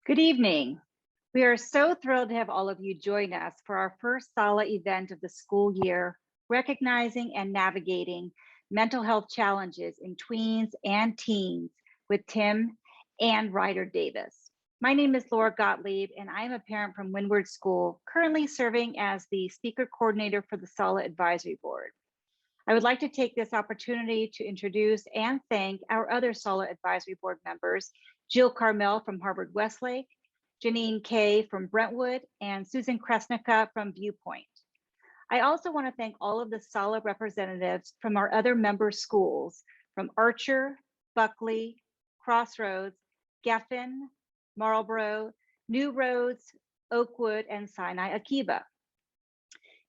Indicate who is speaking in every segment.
Speaker 1: Good evening. We are so thrilled to have all of you join us for our first SALA event of the school year, recognizing and navigating mental health challenges in tweens and teens with Tim and Ryder Davis. My name is Laura Gottlieb, and I am a parent from Windward School, currently serving as the speaker coordinator for the SALA Advisory Board. I would like to take this opportunity to introduce and thank our other SALA Advisory Board members, Jill Carmel from Harvard Westlake, Janine Kay from Brentwood, and Susan Kresnica from Viewpoint. I also want to thank all of the SALA representatives from our other member schools, from Archer, Buckley, Crossroads, Geffen, Marlboro, New Roads, Oakwood, and Sinai Akiba.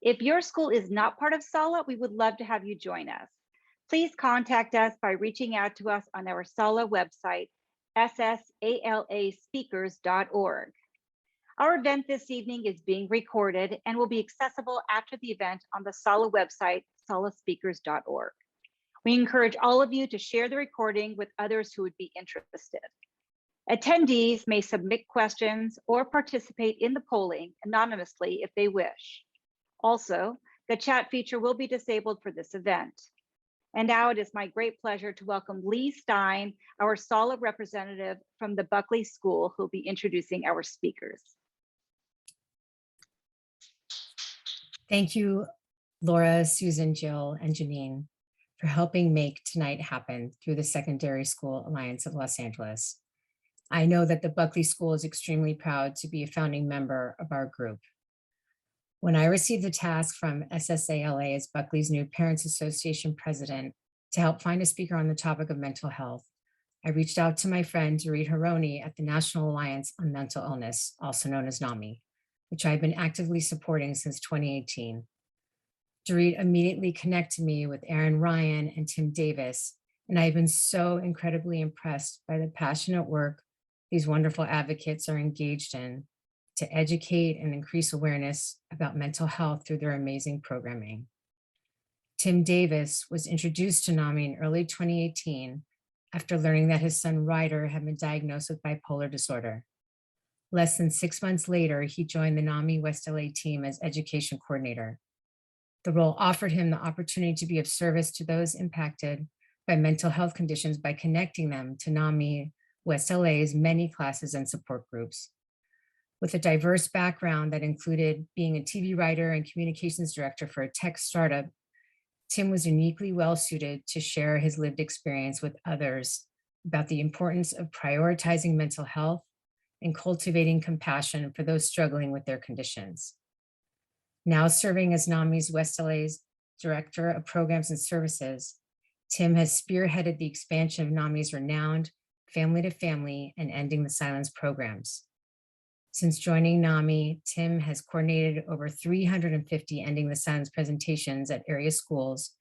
Speaker 1: If your school is not part of SALA, we would love to have you join us. Please contact us by reaching out to us on our SALA website, ssalaSpeakers.org. Our event this evening is being recorded and will be accessible after the event on the SALA website, salaspeakers.org. We encourage all of you to share the recording with others who would be interested. Attendees may submit questions or participate in the polling anonymously if they wish. Also, the chat feature will be disabled for this event. And now it is my great pleasure to welcome Lee Stein, our SALA representative from the Buckley School, who will be introducing our speakers.
Speaker 2: Thank you, Laura, Susan, Jill, and Janine, for helping make tonight happen through the Secondary School Alliance of Los Angeles. I know that the Buckley School is extremely proud to be a founding member of our group. When I received the task from SSALA as Buckley's new Parents Association president to help find a speaker on the topic of mental health, I reached out to my friend Dorit Haroni at the National Alliance on Mental Illness, also known as NAMI, which I've been actively supporting since 2018. Dorit immediately connected me with Aaron Ryan and Tim Davis, and I've been so incredibly impressed by the passionate work these wonderful advocates are engaged in to educate and increase awareness about mental health through their amazing programming. Tim Davis was introduced to NAMI in early 2018 after learning that his son Ryder had been diagnosed with bipolar disorder. Less than 6 months later, he joined the NAMI West LA team as education coordinator. The role offered him the opportunity to be of service to those impacted by mental health conditions by connecting them to NAMI West LA's many classes and support groups. With a diverse background that included being a TV writer and communications director for a tech startup, Tim was uniquely well-suited to share his lived experience with others about the importance of prioritizing mental health and cultivating compassion for those struggling with their conditions. Now serving as NAMI's West LA's Director of Programs and Services, Tim has spearheaded the expansion of NAMI's renowned Family to Family and Ending the Silence programs. Since joining NAMI, Tim has coordinated over 350 Ending the Silence presentations at area schools,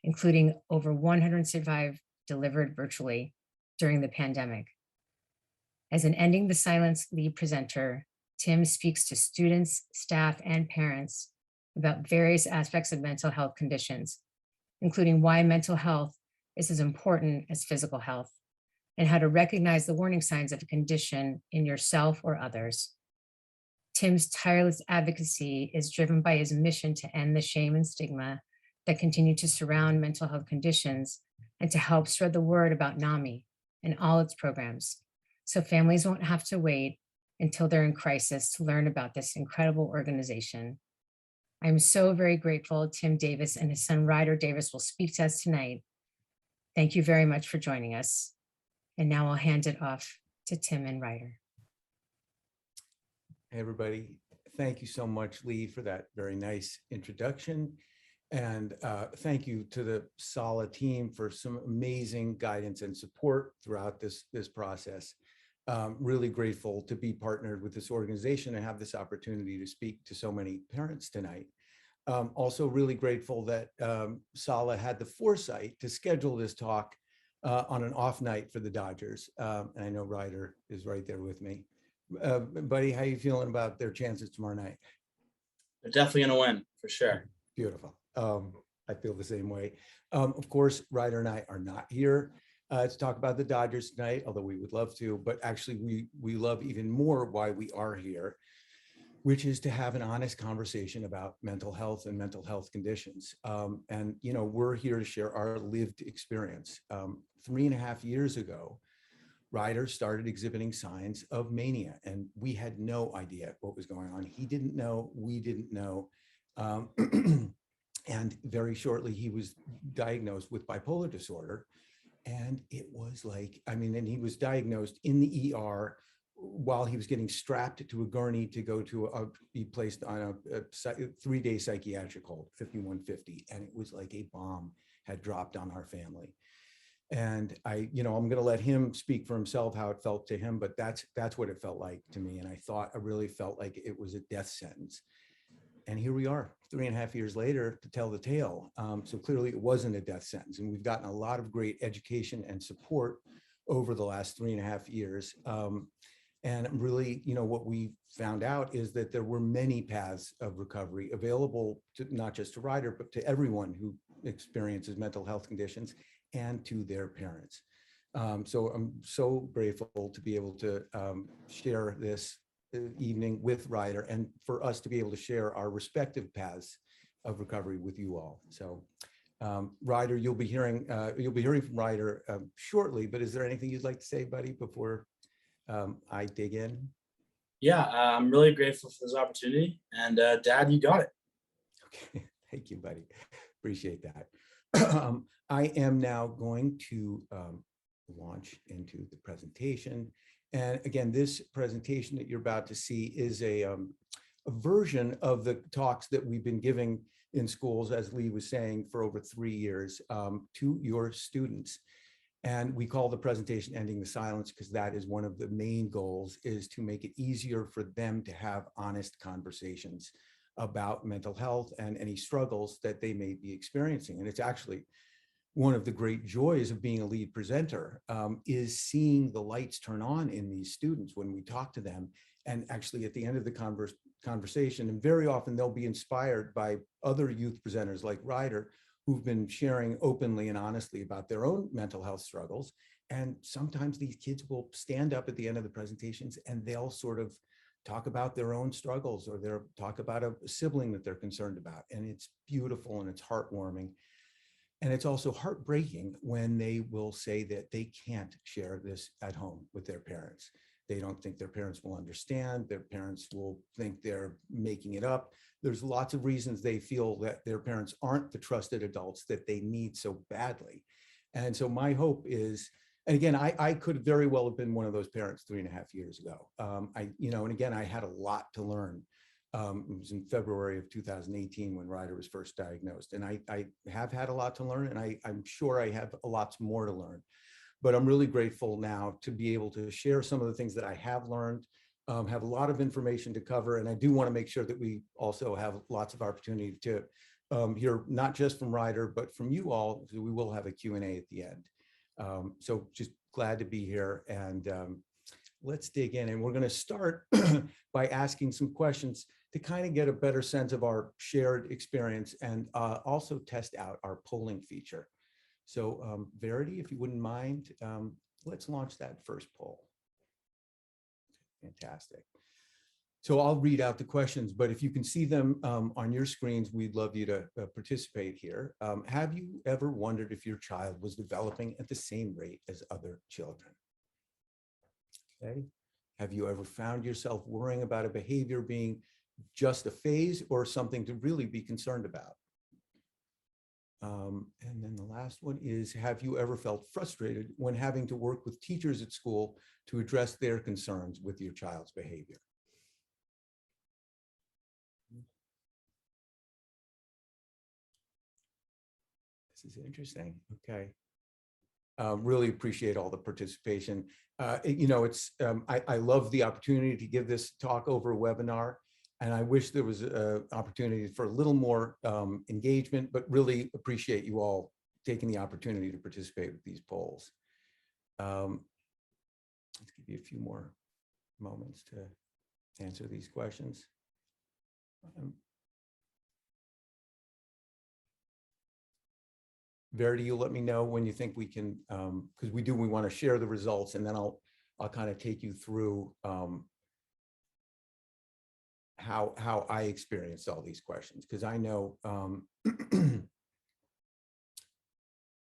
Speaker 2: including over 165 delivered virtually during the pandemic. As an Ending the Silence lead presenter, Tim speaks to students, staff, and parents about various aspects of mental health conditions, including why mental health is as important as physical health, and how to recognize the warning signs of a condition in yourself or others. Tim's tireless advocacy is driven by his mission to end the shame and stigma that continue to surround mental health conditions and to help spread the word about NAMI and all its programs, so families won't have to wait until they're in crisis to learn about this incredible organization. I'm so very grateful Tim Davis and his son Ryder Davis will speak to us tonight. Thank you very much for joining us. And now I'll hand it off to Tim and Ryder.
Speaker 3: Hey, everybody. Thank you so much, Lee, for that very nice introduction. And thank you to the SALA team for some amazing guidance and support throughout this process. Really grateful to be partnered with this organization and have this opportunity to speak to so many parents tonight. Also really grateful that SALA had the foresight to schedule this talk on an off night for the Dodgers. And I know Ryder is right there with me. Buddy, how you feeling about their chances tomorrow night?
Speaker 4: They're definitely gonna win, for sure.
Speaker 3: Beautiful. I feel the same way. Of course, Ryder and I are not here. to talk about the Dodgers tonight, although we would love to, but actually we love even more why we are here, which is to have an honest conversation about mental health and mental health conditions. And, you know, we're here to share our lived experience. 3.5 years ago, Ryder started exhibiting signs of mania, and we had no idea what was going on. He didn't know, we didn't know. And very shortly, he was diagnosed with bipolar disorder. And it was like, I mean, and he was diagnosed in the ER while he was getting strapped to a gurney to go to be placed on a 3-day psychiatric hold, 5150. And it was like a bomb had dropped on our family. And I'm going to let him speak for himself how it felt to him, but that's what it felt like to me. And I really felt like it was a death sentence. And here we are 3.5 years later to tell the tale. So clearly it wasn't a death sentence. And we've gotten a lot of great education and support over the last 3.5 years. And really, what we found out is that there were many paths of recovery available to not just to Ryder, but to everyone who experiences mental health conditions and to their parents. So I'm so grateful to be able to share this evening with Ryder and for us to be able to share our respective paths of recovery with you all. So Ryder, you'll be hearing from Ryder shortly, but is there anything you'd like to say, buddy, before I dig in?
Speaker 4: Yeah, I'm really grateful for this opportunity, and Dad, you got it.
Speaker 3: Okay, thank you, buddy. Appreciate that. I am now going to launch into the presentation. And again, this presentation that you're about to see is a version of the talks that we've been giving in schools, as Lee was saying, for over 3 years to your students. And we call the presentation Ending the Silence because that is one of the main goals, is to make it easier for them to have honest conversations about mental health and any struggles that they may be experiencing. And it's actually one of the great joys of being a lead presenter, is seeing the lights turn on in these students when we talk to them. And actually at the end of the conversation, and very often they'll be inspired by other youth presenters like Ryder, who've been sharing openly and honestly about their own mental health struggles. And sometimes these kids will stand up at the end of the presentations and they'll sort of talk about their own struggles, or they'll talk about a sibling that they're concerned about. And it's beautiful and it's heartwarming. And it's also heartbreaking when they will say that they can't share this at home with their parents. They don't think their parents will understand. Their parents will think they're making it up. There's lots of reasons they feel that their parents aren't the trusted adults that they need so badly. And so my hope is, and again, I could very well have been one of those parents 3.5 years ago. And again, I had a lot to learn. It was in February of 2018 when Ryder was first diagnosed. And I have had a lot to learn, and I'm sure I have a lot more to learn. But I'm really grateful now to be able to share some of the things that I have learned, have a lot of information to cover. And I do want to make sure that we also have lots of opportunity to hear not just from Ryder, but from you all. So we will have a Q&A at the end. So just glad to be here. And let's dig in. And we're going to start by asking some questions to kind of get a better sense of our shared experience and also test out our polling feature. So Verity, if you wouldn't mind, let's launch that first poll. Fantastic. So I'll read out the questions, but if you can see them on your screens, we'd love you to participate here. Have you ever wondered if your child was developing at the same rate as other children? Okay. Have you ever found yourself worrying about a behavior being just a phase or something to really be concerned about? And then the last one is, have you ever felt frustrated when having to work with teachers at school to address their concerns with your child's behavior? This is interesting. Okay. Really appreciate all the participation. I love the opportunity to give this talk over a webinar, and I wish there was an opportunity for a little more engagement, but really appreciate you all taking the opportunity to participate with these polls. Let's give you a few more moments to answer these questions. Verity, you'll let me know when you think we can, because we want to share the results, and then I'll kind of take you through how I experienced all these questions, because I know,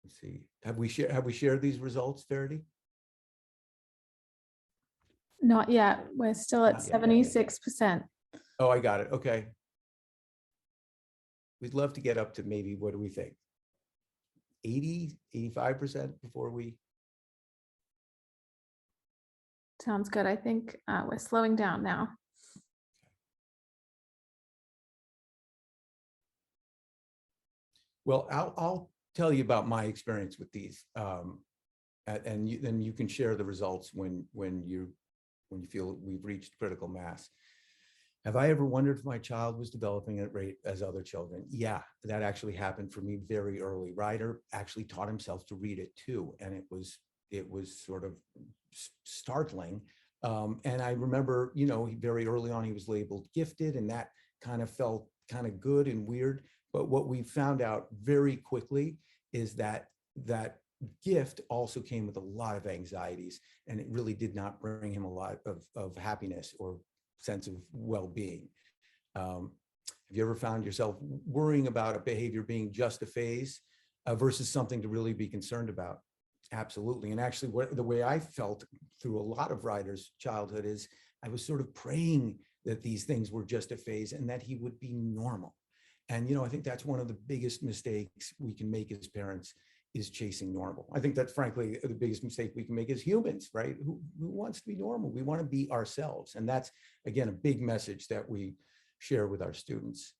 Speaker 3: let's see, have we shared these results, Verity?
Speaker 5: Not yet. We're still at
Speaker 3: Not yet.
Speaker 5: 76%.
Speaker 3: Oh, I got it. Okay. We'd love to get up to maybe, what do we think? 80, 85% before we.
Speaker 5: Sounds good. I think we're slowing down now.
Speaker 3: Well, I'll tell you about my experience with these, and then you can share the results when you feel we've reached critical mass. Have I ever wondered if my child was developing at rate as other children? Yeah, that actually happened for me very early. Ryder actually taught himself to read it too, and it was sort of startling. And I remember, very early on he was labeled gifted, and that kind of felt kind of good and weird. But what we found out very quickly is that gift also came with a lot of anxieties, and it really did not bring him a lot of happiness or sense of well-being. Have you ever found yourself worrying about a behavior being just a phase versus something to really be concerned about? Absolutely. And actually, the way I felt through a lot of Ryder's childhood is I was sort of praying that these things were just a phase and that he would be normal. And, I think that's one of the biggest mistakes we can make as parents, is chasing normal. I think that's frankly the biggest mistake we can make as humans, right? Who wants to be normal? We want to be ourselves. And that's, again, a big message that we share with our students.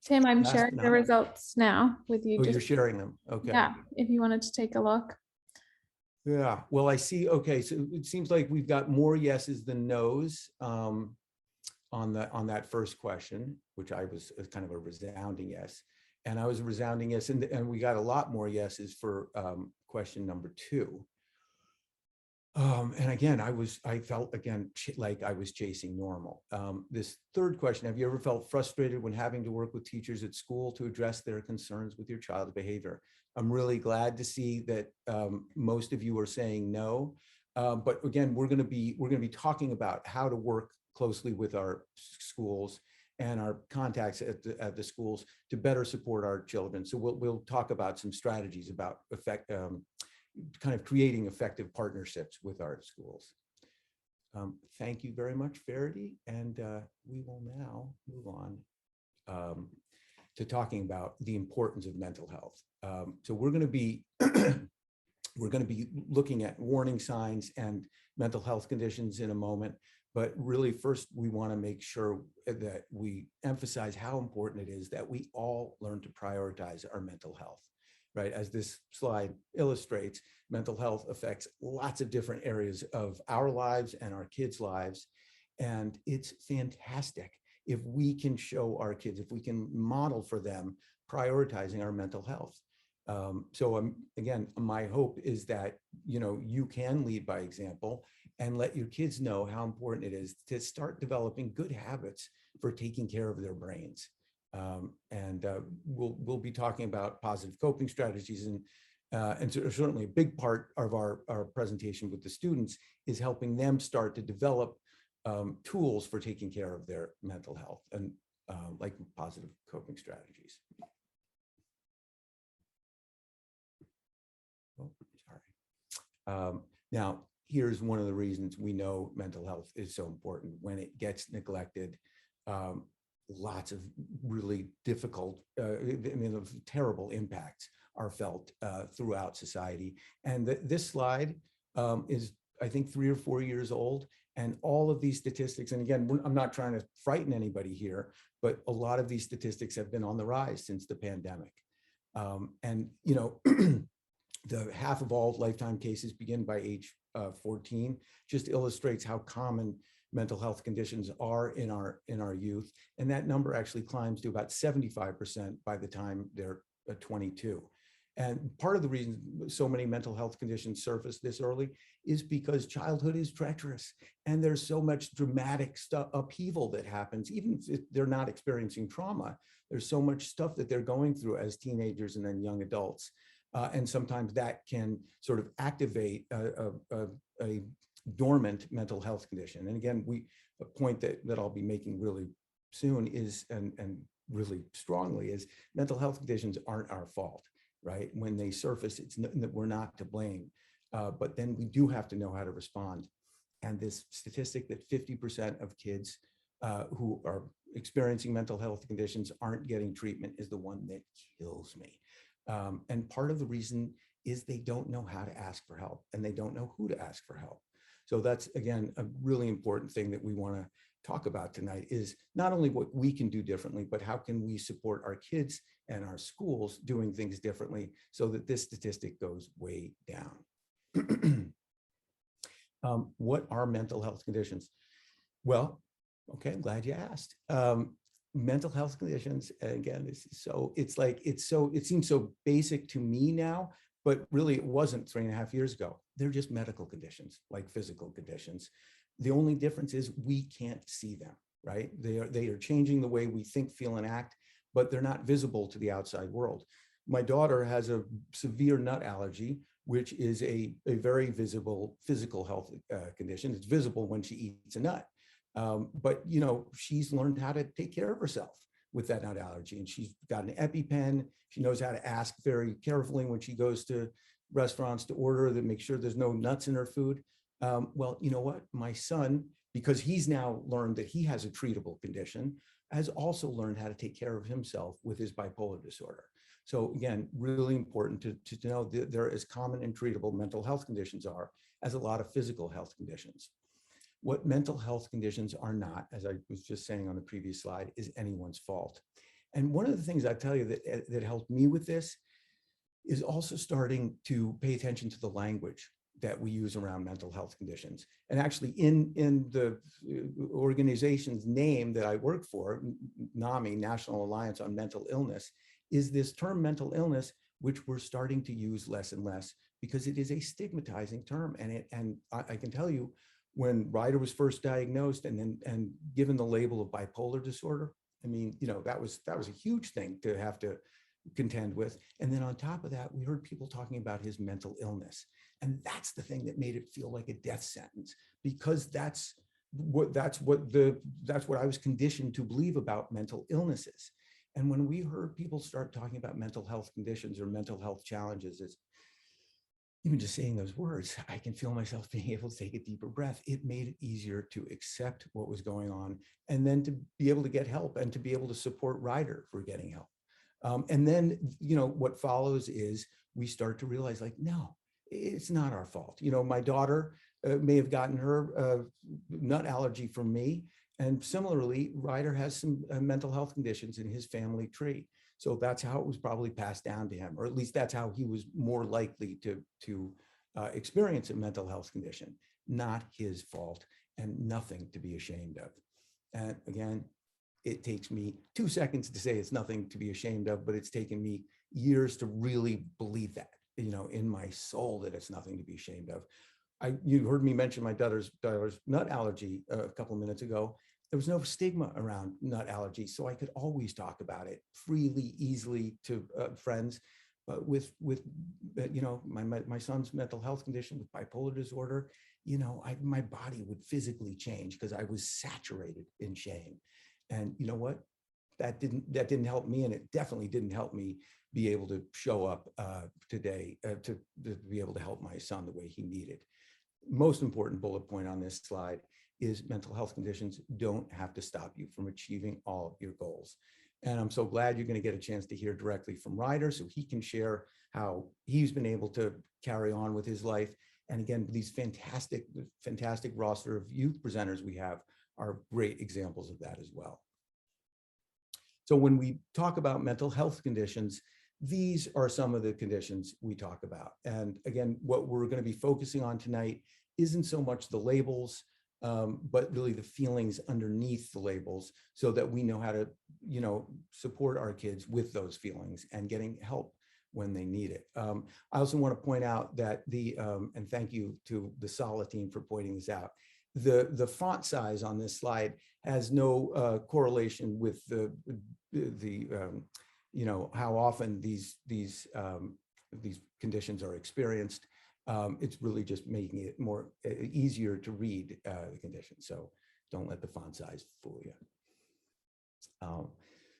Speaker 5: Tim, I'm sharing the results now with you.
Speaker 3: Oh, you're sharing them. Okay.
Speaker 5: Yeah, if you wanted to take a look.
Speaker 3: Yeah, well, I see. Okay, so it seems like we've got more yeses than nos on that first question, which I was kind of a resounding yes. And I was a resounding yes, and we got a lot more yeses for question number 2. And again, I felt again like I was chasing normal. This third question: have you ever felt frustrated when having to work with teachers at school to address their concerns with your child's behavior? I'm really glad to see that most of you are saying no. But again, we're going to be talking about how to work closely with our schools and our contacts at the schools to better support our children. So we'll talk about some strategies about kind of creating effective partnerships with our schools. Thank you very much, Verity. And we will now move on to talking about the importance of mental health. So we're going to be looking at warning signs and mental health conditions in a moment. But really, first, we want to make sure that we emphasize how important it is that we all learn to prioritize our mental health, right? As this slide illustrates, mental health affects lots of different areas of our lives and our kids' lives. And it's fantastic if we can show our kids, if we can model for them prioritizing our mental health. So again, my hope is that, you can lead by example and let your kids know how important it is to start developing good habits for taking care of their brains. And we'll be talking about positive coping strategies, and certainly a big part of our presentation with the students is helping them start to develop tools for taking care of their mental health, and like positive coping strategies. Oh, sorry. Now, here's one of the reasons we know mental health is so important. When it gets neglected, lots of really difficult, terrible impacts are felt throughout society. And this slide is, I think, 3 or 4 years old. And all of these statistics, and again, I'm not trying to frighten anybody here, but a lot of these statistics have been on the rise since the pandemic. And, the half of all lifetime cases begin by age 14, just illustrates how common mental health conditions are in our youth. And that number actually climbs to about 75% by the time they're 22. And part of the reason so many mental health conditions surface this early is because childhood is treacherous, and there's so much dramatic upheaval that happens. Even if they're not experiencing trauma, there's so much stuff that they're going through as teenagers and then young adults. And sometimes that can sort of activate a dormant mental health condition. And again, a point that I'll be making really soon is, and really strongly, is mental health conditions aren't our fault, right? When they surface, we're not to blame, but then we do have to know how to respond. And this statistic that 50% of kids who are experiencing mental health conditions aren't getting treatment is the one that kills me. And part of the reason is they don't know how to ask for help, and they don't know who to ask for help. So that's, again, a really important thing that we want to talk about tonight, is not only what we can do differently, but how can we support our kids and our schools doing things differently so that this statistic goes way down. What are mental health conditions? Well, okay, I'm glad you asked. Mental health conditions, again, it seems so basic to me now, but really it wasn't 3.5 years ago. They're just medical conditions, like physical conditions. The only difference is we can't see them, right? They are changing the way we think, feel, and act, but they're not visible to the outside world. My daughter has a severe nut allergy, which is a very visible physical health condition. It's visible when she eats a nut. But she's learned how to take care of herself with that nut allergy, and she's got an EpiPen. She knows how to ask very carefully when she goes to restaurants to order, to make sure there's no nuts in her food. Well, you know what? My son, because he's now learned that he has a treatable condition, has also learned how to take care of himself with his bipolar disorder. So again, really important to know that they're as common and treatable mental health conditions are as a lot of physical health conditions. What mental health conditions are not, as I was just saying on the previous slide, is anyone's fault. And one of the things I tell you that helped me with this is also starting to pay attention to the language that we use around mental health conditions. And actually in the organization's name that I work for, NAMI, National Alliance on Mental Illness, is this term mental illness, which we're starting to use less and less because it is a stigmatizing term. And I can tell you, when Ryder was first diagnosed and given the label of bipolar disorder, I mean, that was a huge thing to have to contend with. And then on top of that, we heard people talking about his mental illness. And that's the thing that made it feel like a death sentence, because that's what I was conditioned to believe about mental illnesses. And when we heard people start talking about mental health conditions or mental health challenges, it's even just saying those words, I can feel myself being able to take a deeper breath. It made it easier to accept what was going on, and then to be able to get help and to be able to support Ryder for getting help. And then, what follows is we start to realize, like, no, it's not our fault. My daughter may have gotten her nut allergy from me. And similarly, Ryder has some mental health conditions in his family tree. So that's how it was probably passed down to him, or at least that's how he was more likely to experience a mental health condition. Not his fault, and nothing to be ashamed of. And again, it takes me 2 seconds to say it's nothing to be ashamed of, but it's taken me years to really believe that, in my soul, that it's nothing to be ashamed of. You heard me mention my daughter's nut allergy a couple of minutes ago. There was no stigma around nut allergy, so I could always talk about it freely, easily to friends. But with my son's mental health condition with bipolar disorder, my body would physically change because I was saturated in shame. And you know what? That didn't help me, and it definitely didn't help me be able to show up today to be able to help my son the way he needed. Most important bullet point on this slide is mental health conditions don't have to stop you from achieving all of your goals. And I'm so glad you're going to get a chance to hear directly from Ryder, so he can share how he's been able to carry on with his life. And again, these fantastic roster of youth presenters we have are great examples of that as well. So when we talk about mental health conditions, these are some of the conditions we talk about. And again, what we're going to be focusing on tonight isn't so much the labels, but really the feelings underneath the labels, so that we know how to, support our kids with those feelings and getting help when they need it. I also want to point out that and thank you to the SALA team for pointing this out, the font size on this slide has no correlation with the how often these these conditions are experienced. It's really just making it more easier to read the condition. So don't let the font size fool you.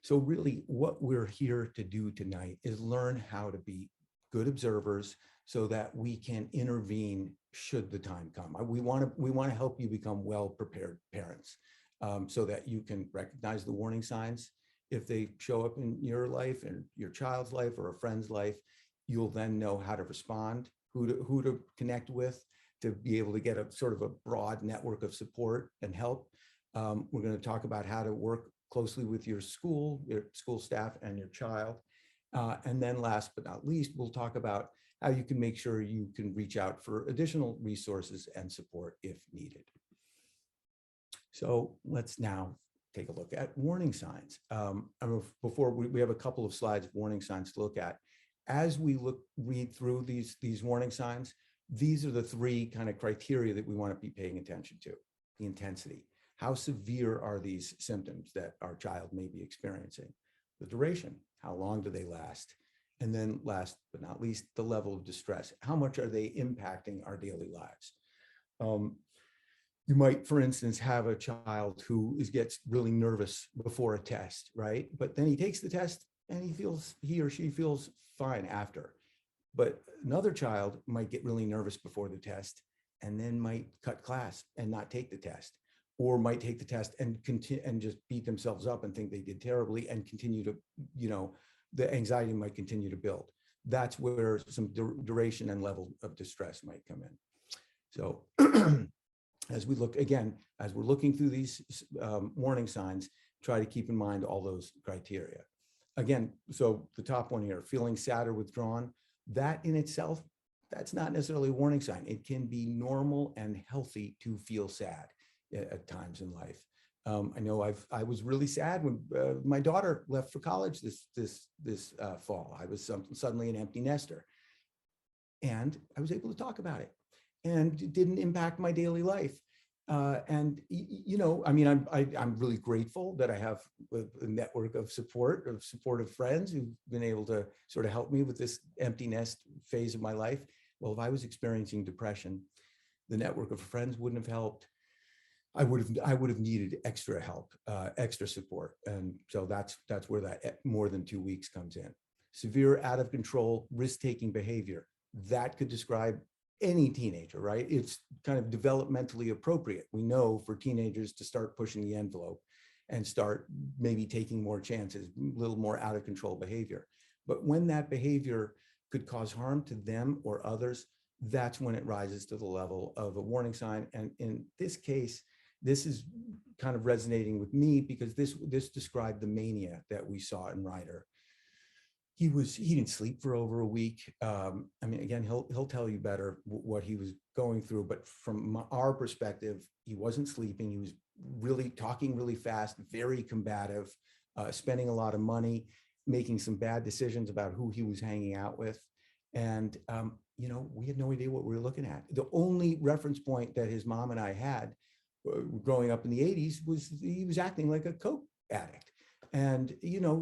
Speaker 3: So really what we're here to do tonight is learn how to be good observers so that we can intervene should the time come. We want to help you become well-prepared parents so that you can recognize the warning signs. If they show up in your life and your child's life or a friend's life, you'll then know how to respond, who to connect with, to be able to get a sort of a broad network of support and help. We're going to talk about how to work closely with your school staff and your child. And then last but not least, we'll talk about how you can make sure you can reach out for additional resources and support if needed. So let's now take a look at warning signs. Before we have a couple of slides of warning signs to look at. As we read through these warning signs, these are the three kind of criteria that we want to be paying attention to. The intensity. How severe are these symptoms that our child may be experiencing? The duration. How long do they last? And then last but not least, the level of distress. How much are they impacting our daily lives? You might, for instance, have a child who gets really nervous before a test, right? But then he takes the test and he or she feels fine after. But another child might get really nervous before the test and then might cut class and not take the test, or might take the test and continue and just beat themselves up and think they did terribly and continue to, the anxiety might continue to build. That's where some duration and level of distress might come in. So as we look, again, as we're looking through these warning signs, try to keep in mind all those criteria. Again, so the top one here, feeling sad or withdrawn, that in itself, that's not necessarily a warning sign. It can be normal and healthy to feel sad at times in life. I know I was really sad when my daughter left for college this fall. I was suddenly an empty nester, and I was able to talk about it, and it didn't impact my daily life. And I mean, I'm really grateful that I have a network of supportive friends who've been able to sort of help me with this empty nest phase of my life. Well, if I was experiencing depression, the network of friends wouldn't have helped. I would have needed extra help, extra support. And so that's where that more than 2 weeks comes in. Severe out of control, risk-taking behavior. That could describe any teenager, right? It's kind of developmentally appropriate. We know for teenagers to start pushing the envelope and start maybe taking more chances, a little more out of control behavior. But when that behavior could cause harm to them or others, that's when it rises to the level of a warning sign. And in this case, this is kind of resonating with me because this described the mania that we saw in Ryder. He didn't sleep for over a week. I mean, again, he'll tell you better what he was going through, but from our perspective, he wasn't sleeping. He was really talking really fast, very combative, spending a lot of money, making some bad decisions about who he was hanging out with. And, we had no idea what we were looking at. The only reference point that his mom and I had growing up in the 80s was he was acting like a coke addict. And,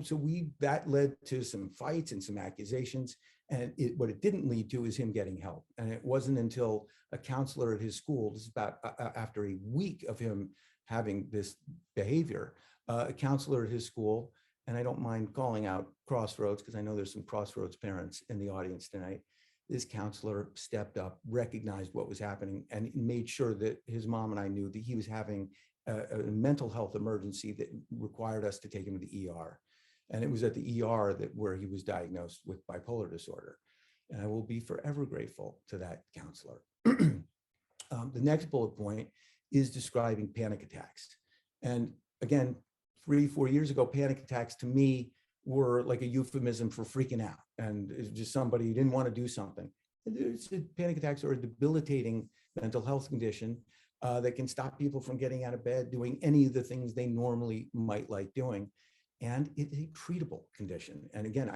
Speaker 3: so that led to some fights and some accusations. And what it didn't lead to is him getting help. And it wasn't until a counselor at his school, this is about after a week of him having this behavior, a counselor at his school, and I don't mind calling out Crossroads because I know there's some Crossroads parents in the audience tonight. This counselor stepped up, recognized what was happening, and made sure that his mom and I knew that he was having a mental health emergency that required us to take him to the ER. And it was at the ER where he was diagnosed with bipolar disorder. And I will be forever grateful to that counselor. The next bullet point is describing panic attacks. And again, 3-4 years ago, panic attacks to me were like a euphemism for freaking out. And it's just somebody who didn't want to do something. Panic attacks are a debilitating mental health condition that can stop people from getting out of bed, doing any of the things they normally might like doing. And it's a treatable condition. And again,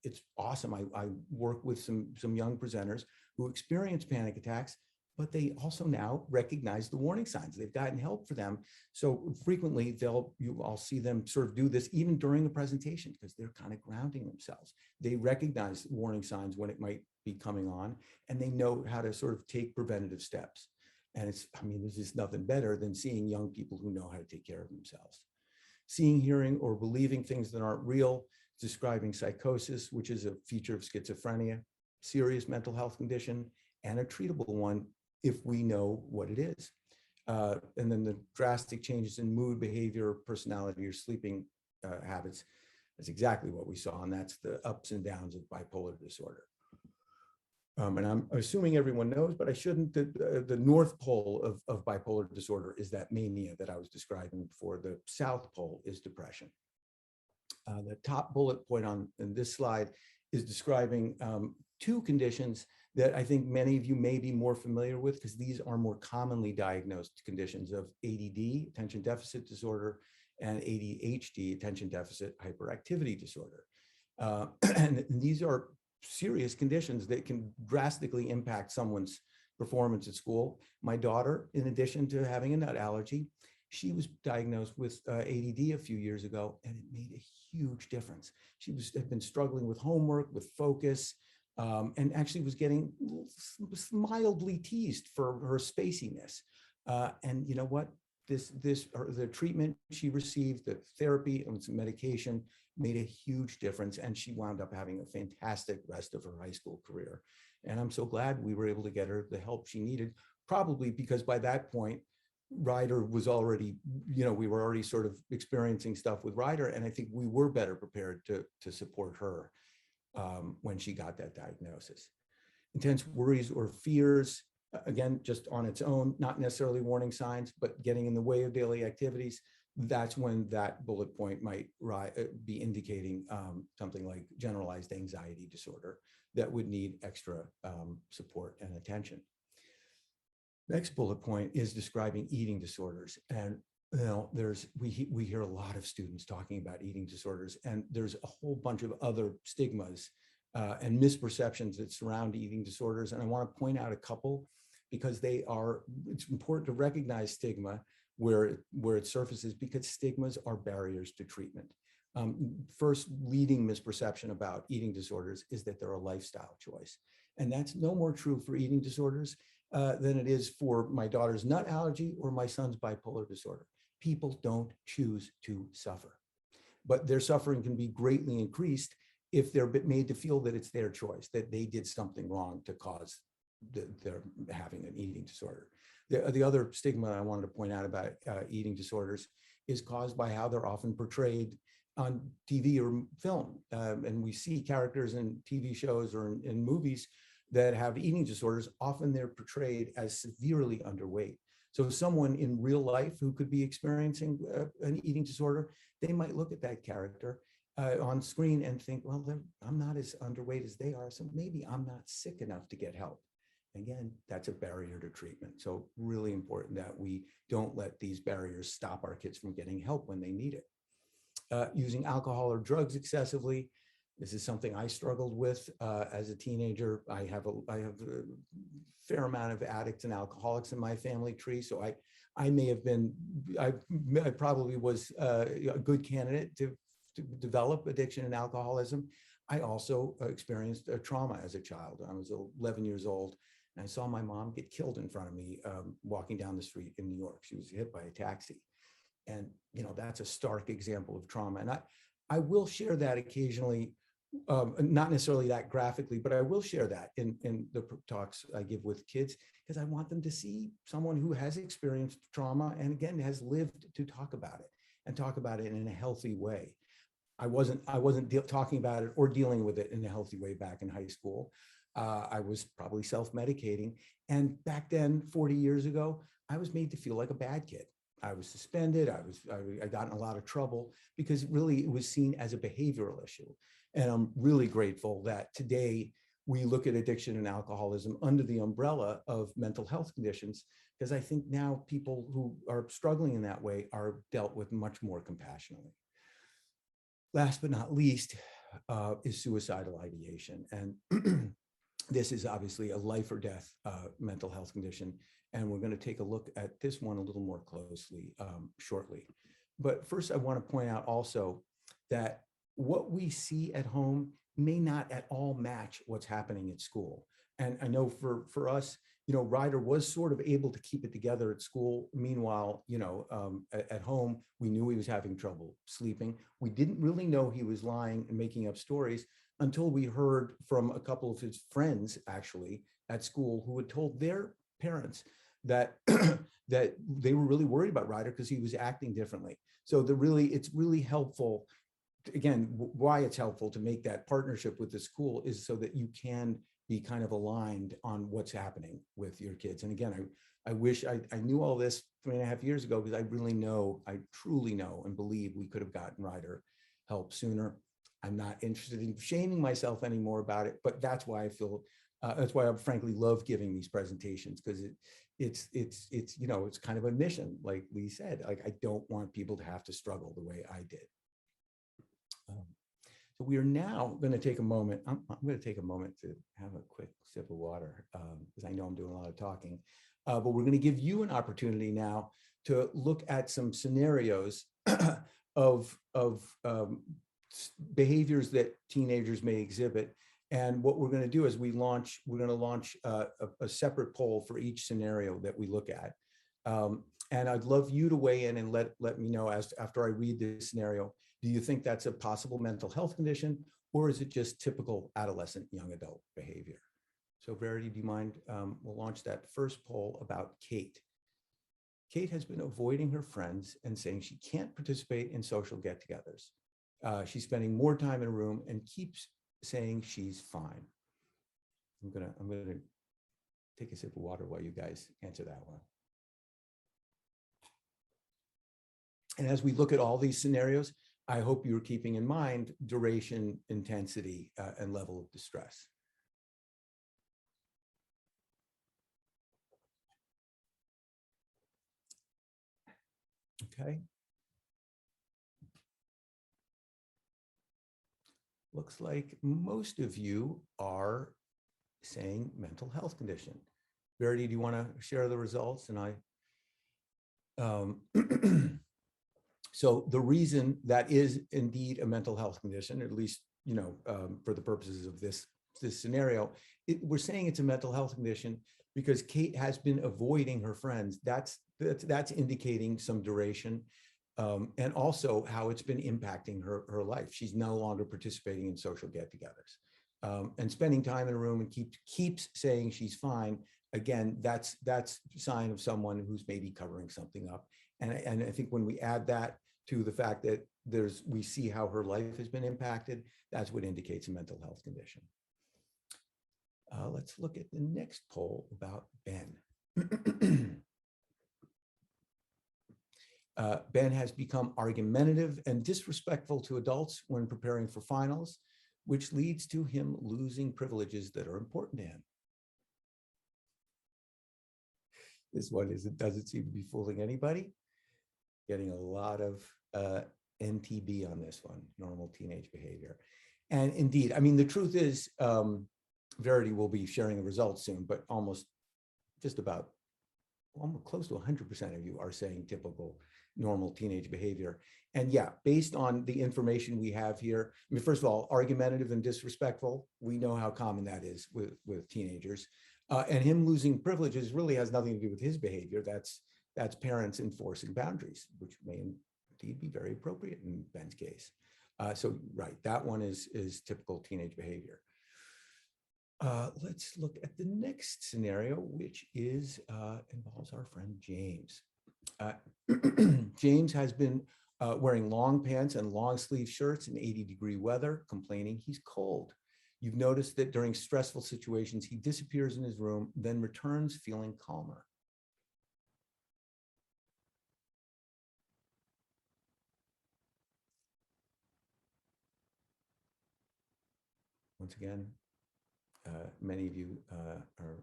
Speaker 3: it's awesome. I work with some young presenters who experience panic attacks but they also now recognize the warning signs. They've gotten help for them. So frequently I'll see them sort of do this even during a presentation because they're kind of grounding themselves. They recognize warning signs when it might be coming on, and they know how to sort of take preventative steps. And there's just nothing better than seeing young people who know how to take care of themselves. Seeing, hearing, or believing things that aren't real, describing psychosis, which is a feature of schizophrenia, serious mental health condition, and a treatable one if we know what it is. And then the drastic changes in mood, behavior, personality, or sleeping habits. That's exactly what we saw, and that's the ups and downs of bipolar disorder. And I'm assuming everyone knows, but I shouldn't, the North Pole of bipolar disorder is that mania that I was describing before. The South Pole is depression. The top bullet point in this slide is describing two conditions that I think many of you may be more familiar with, because these are more commonly diagnosed conditions of ADD, attention deficit disorder, and ADHD, attention deficit hyperactivity disorder. And these are serious conditions that can drastically impact someone's performance at school. My daughter, in addition to having a nut allergy, she was diagnosed with ADD a few years ago, and it made a huge difference. She had been struggling with homework, with focus, and actually was getting mildly teased for her spaciness. And you know what? The treatment she received, the therapy and some medication made a huge difference, and she wound up having a fantastic rest of her high school career. And I'm so glad we were able to get her the help she needed, probably because by that point, Ryder was already, we were already sort of experiencing stuff with Ryder, and I think we were better prepared to support her when she got that diagnosis. Intense worries or fears, again, just on its own, not necessarily warning signs, but getting in the way of daily activities. That's when that bullet point might be indicating something like generalized anxiety disorder that would need extra support and attention. Next bullet point is describing eating disorders. And we hear a lot of students talking about eating disorders, and there's a whole bunch of other stigmas and misperceptions that surround eating disorders. And I want to point out a couple because it's important to recognize stigma where it surfaces, because stigmas are barriers to treatment. First leading misperception about eating disorders is that they're a lifestyle choice. And that's no more true for eating disorders than it is for my daughter's nut allergy or my son's bipolar disorder. People don't choose to suffer, but their suffering can be greatly increased if they're made to feel that it's their choice, that they did something wrong to cause their having an eating disorder. The other stigma I wanted to point out about eating disorders is caused by how they're often portrayed on TV or film. And we see characters in TV shows or in movies that have eating disorders. Often they're portrayed as severely underweight. So someone in real life who could be experiencing an eating disorder, they might look at that character on screen and think, well, I'm not as underweight as they are, so maybe I'm not sick enough to get help. Again, that's a barrier to treatment. So really important that we don't let these barriers stop our kids from getting help when they need it. Using alcohol or drugs excessively. This is something I struggled with as a teenager. I have a fair amount of addicts and alcoholics in my family tree. So I probably was a good candidate to develop addiction and alcoholism. I also experienced a trauma as a child. I was 11 years old, and I saw my mom get killed in front of me walking down the street in New York. She was hit by a taxi. And, that's a stark example of trauma. And I will share that occasionally, not necessarily that graphically, but I will share that in the talks I give with kids, because I want them to see someone who has experienced trauma and, again, has lived to talk about it and talk about it in a healthy way. I wasn't talking about it or dealing with it in a healthy way back in high school. I was probably self-medicating. And back then, 40 years ago, I was made to feel like a bad kid. I was suspended. I got in a lot of trouble because really it was seen as a behavioral issue. And I'm really grateful that today we look at addiction and alcoholism under the umbrella of mental health conditions, because I think now people who are struggling in that way are dealt with much more compassionately. Last but not least is suicidal ideation. And this is obviously a life or death mental health condition. And we're going to take a look at this one a little more closely shortly. But first, I want to point out also that what we see at home may not at all match what's happening at school. And I know for us, Ryder was sort of able to keep it together at school. Meanwhile, at home, we knew he was having trouble sleeping. We didn't really know he was lying and making up stories until we heard from a couple of his friends, actually, at school, who had told their parents that that they were really worried about Ryder because he was acting differently. So it's really helpful. Again, why it's helpful to make that partnership with the school is so that you can be kind of aligned on what's happening with your kids. And again, I wish I knew all this 3.5 years ago, because I truly know and believe we could have gotten Ryder help sooner. I'm not interested in shaming myself anymore about it, but that's why I feel, that's why I frankly love giving these presentations, because it's kind of a mission, like Lee said. Like, I don't want people to have to struggle the way I did. So we are now going to take a moment. I'm going to take a moment to have a quick sip of water, because I know I'm doing a lot of talking. But we're going to give you an opportunity now to look at some scenarios of behaviors that teenagers may exhibit. And what we're going to do is we're going to launch a separate poll for each scenario that we look at. And I'd love you to weigh in and let me know after I read this scenario. Do you think that's a possible mental health condition, or is it just typical adolescent young adult behavior? So Verity, do you mind? We'll launch that first poll about Kate. Kate has been avoiding her friends and saying she can't participate in social get-togethers. She's spending more time in a room and keeps saying she's fine. I'm gonna take a sip of water while you guys answer that one. And as we look at all these scenarios, I hope you're keeping in mind duration, intensity, and level of distress. Okay. Looks like most of you are saying mental health condition. Verity, do you want to share the results? And so the reason that is indeed a mental health condition, at least, for the purposes of this scenario, we're saying it's a mental health condition because Kate has been avoiding her friends. That's indicating some duration, and also how it's been impacting her life. She's no longer participating in social get-togethers, and spending time in a room and keeps saying she's fine. Again, that's a sign of someone who's maybe covering something up. And I think when we add that to the fact that we see how her life has been impacted, that's what indicates a mental health condition. Let's look at the next poll about Ben. Ben has become argumentative and disrespectful to adults when preparing for finals, which leads to him losing privileges that are important to him. This one doesn't seem to be fooling anybody. Getting a lot of NTB on this one, normal teenage behavior. And indeed, I mean, the truth is, Verity will be sharing the results soon, but almost close to 100% of you are saying typical normal teenage behavior. And yeah, based on the information we have here, I mean, first of all, argumentative and disrespectful, we know how common that is with teenagers. And him losing privileges really has nothing to do with his behavior. That's parents enforcing boundaries, which may indeed be very appropriate in Ben's case. So right, that one is typical teenage behavior. Let's look at the next scenario, which involves our friend James. James has been wearing long pants and long sleeve shirts in 80-degree weather, complaining he's cold. You've noticed that during stressful situations, he disappears in his room, then returns feeling calmer. Once again, many of you are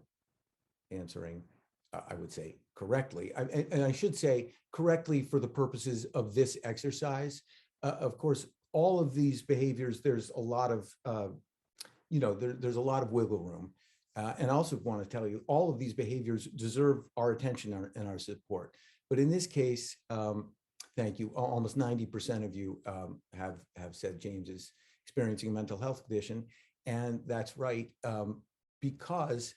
Speaker 3: answering, I would say, correctly. And I should say correctly for the purposes of this exercise. Of course, all of these behaviors, there's a lot of, there's a lot of wiggle room. And I also want to tell you, all of these behaviors deserve our attention and our support. But in this case, thank you. Almost 90% of you have said James is experiencing a mental health condition. And that's right, because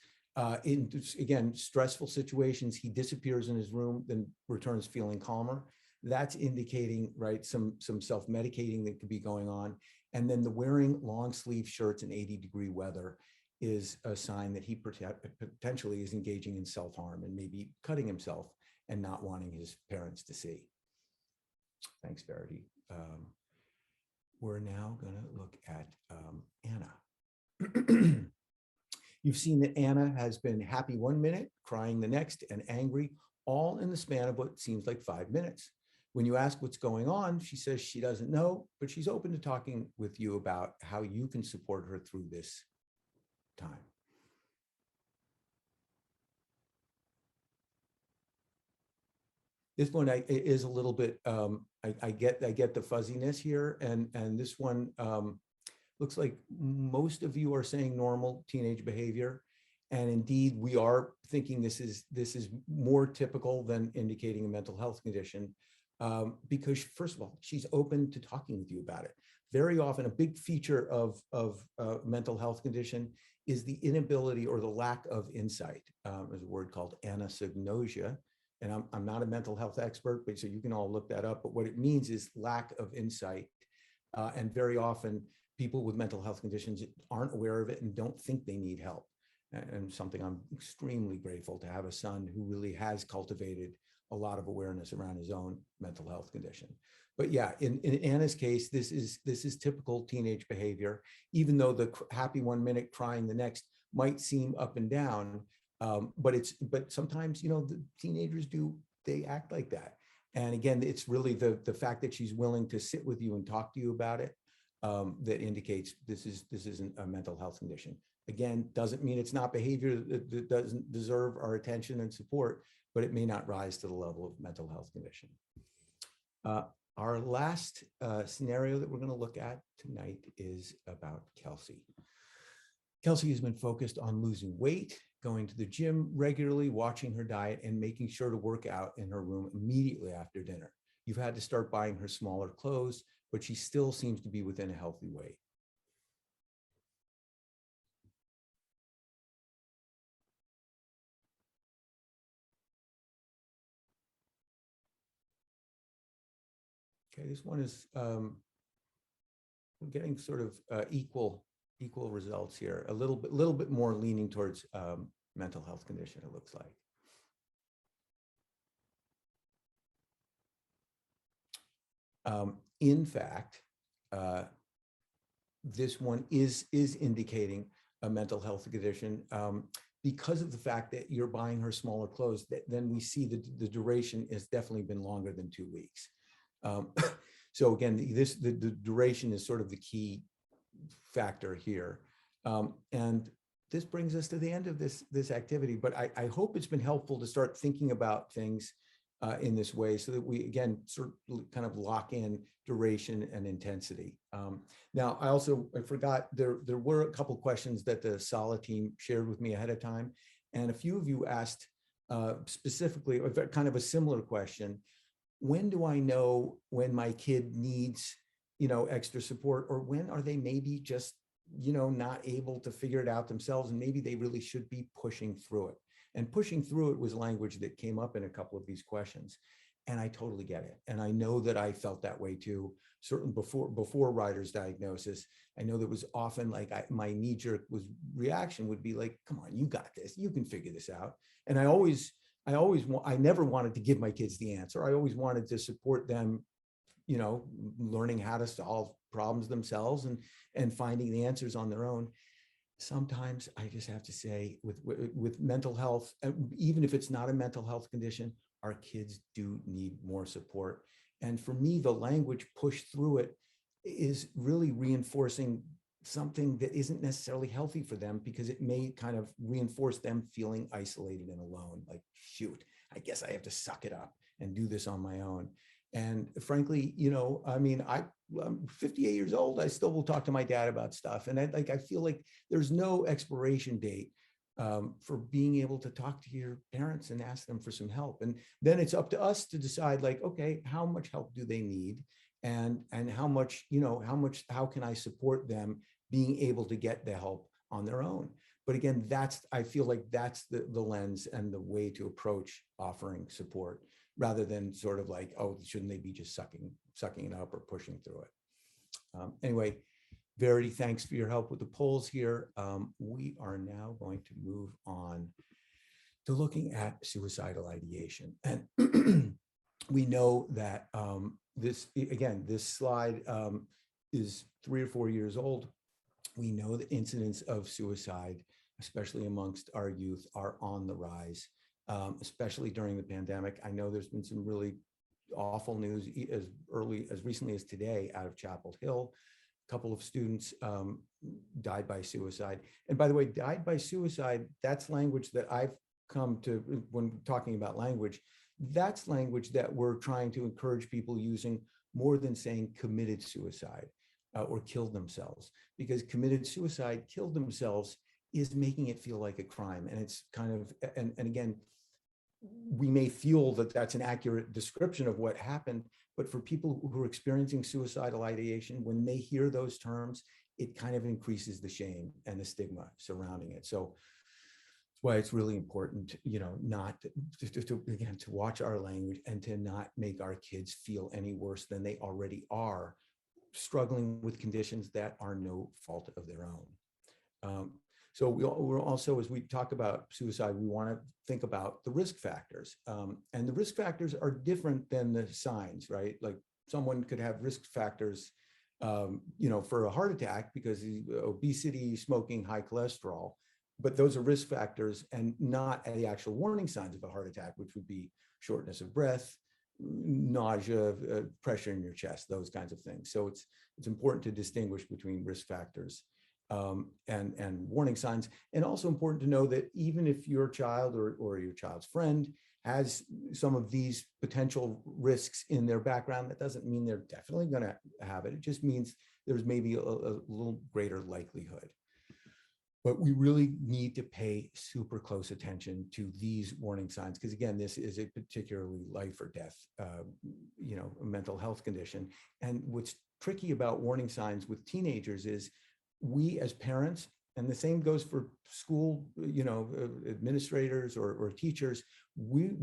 Speaker 3: in, again, stressful situations, he disappears in his room, then returns feeling calmer. That's indicating, right, some self-medicating that could be going on. And then the wearing long sleeve shirts in 80-degree weather is a sign that he potentially is engaging in self-harm and maybe cutting himself and not wanting his parents to see. Thanks, Verity. We're now going to look at Anna. You've seen that Anna has been happy 1 minute, crying the next, and angry, all in the span of what seems like 5 minutes. When you ask what's going on, she says she doesn't know, but she's open to talking with you about how you can support her through this time. This one is a little bit, I get the fuzziness here, and this one looks like most of you are saying normal teenage behavior, and indeed we are thinking this is more typical than indicating a mental health condition, because first of all, she's open to talking with you about it. Very often, a big feature of mental health condition is the inability or the lack of insight. There's a word called anosognosia. And I'm not a mental health expert, but so you can all look that up. But what it means is lack of insight. And very often people with mental health conditions aren't aware of it and don't think they need help. And something I'm extremely grateful to have a son who really has cultivated a lot of awareness around his own mental health condition. But yeah, in Anna's case, this is typical teenage behavior, even though the happy 1 minute, crying the next might seem up and down. But sometimes, you know, the teenagers they act like that. And again, it's really the fact that she's willing to sit with you and talk to you about it that indicates this isn't a mental health condition. Again, doesn't mean it's not behavior that doesn't deserve our attention and support, but it may not rise to the level of mental health condition. Our last scenario that we're going to look at tonight is about Kelsey. Kelsey has been focused on losing weight, going to the gym regularly, watching her diet, and making sure to work out in her room immediately after dinner. You've had to start buying her smaller clothes, but she still seems to be within a healthy weight. Okay, this one is we're getting sort of equal results here. A little bit more leaning towards mental health condition, it looks like. In fact, this one is indicating a mental health condition because of the fact that you're buying her smaller clothes. Then we see the duration has definitely been longer than 2 weeks. So again, the duration is sort of the key factor here. And this brings us to the end of this activity, but I hope it's been helpful to start thinking about things in this way so that we, again, sort of kind of lock in duration and intensity. Now, I forgot, there were a couple questions that the SALA team shared with me ahead of time. And a few of you asked specifically, kind of a similar question. When do I know when my kid needs, extra support, or when are they maybe just, not able to figure it out themselves, and maybe they really should be pushing through it? And pushing through it was language that came up in a couple of these questions. And I totally get it. And I know that I felt that way too, certainly before Ryder's diagnosis. I know there was often like my knee-jerk reaction would be like, come on, you got this, you can figure this out. And I never wanted to give my kids the answer. I always wanted to support them, learning how to solve problems themselves and finding the answers on their own. Sometimes I just have to say with mental health, even if it's not a mental health condition, our kids do need more support. And for me, the language push through it is really reinforcing something that isn't necessarily healthy for them, because it may kind of reinforce them feeling isolated and alone. Like, shoot, I guess I have to suck it up and do this on my own. And frankly, I'm 58 years old. I still will talk to my dad about stuff. And I feel like there's no expiration date for being able to talk to your parents and ask them for some help. And then it's up to us to decide, like, okay, how much help do they need? And how much, how can I support them being able to get the help on their own? But again, I feel like that's the lens and the way to approach offering support, rather than sort of like, oh, shouldn't they be just sucking it up or pushing through it? Anyway, Verity, thanks for your help with the polls here. We are now going to move on to looking at suicidal ideation. And we know that this slide is 3 or 4 years old. We know the incidence of suicide, especially amongst our youth, are on the rise, especially during the pandemic. I know there's been some really awful news as recently as today out of Chapel Hill. A couple of students died by suicide. And by the way, died by suicide, that's language that I've come to, when talking about language, that's language that we're trying to encourage people using more than saying committed suicide or killed themselves, because committed suicide, killed themselves is making it feel like a crime. And it's kind of, and again, we may feel that that's an accurate description of what happened, but for people who are experiencing suicidal ideation, when they hear those terms, it kind of increases the shame and the stigma surrounding it. So that's why it's really important, not to watch our language and to not make our kids feel any worse than they already are, struggling with conditions that are no fault of their own. So we're also, as we talk about suicide, we want to think about the risk factors. And the risk factors are different than the signs, right? Like someone could have risk factors, for a heart attack because obesity, smoking, high cholesterol, but those are risk factors and not the actual warning signs of a heart attack, which would be shortness of breath, nausea, pressure in your chest, those kinds of things. So it's important to distinguish between risk factors and warning signs. And also important to know that even if your child or your child's friend has some of these potential risks in their background, that doesn't mean they're definitely going to have it. It just means there's maybe a little greater likelihood. But we really need to pay super close attention to these warning signs, because again, this is a particularly life or death, mental health condition. And what's tricky about warning signs with teenagers is we as parents, and the same goes for school, administrators or teachers, we're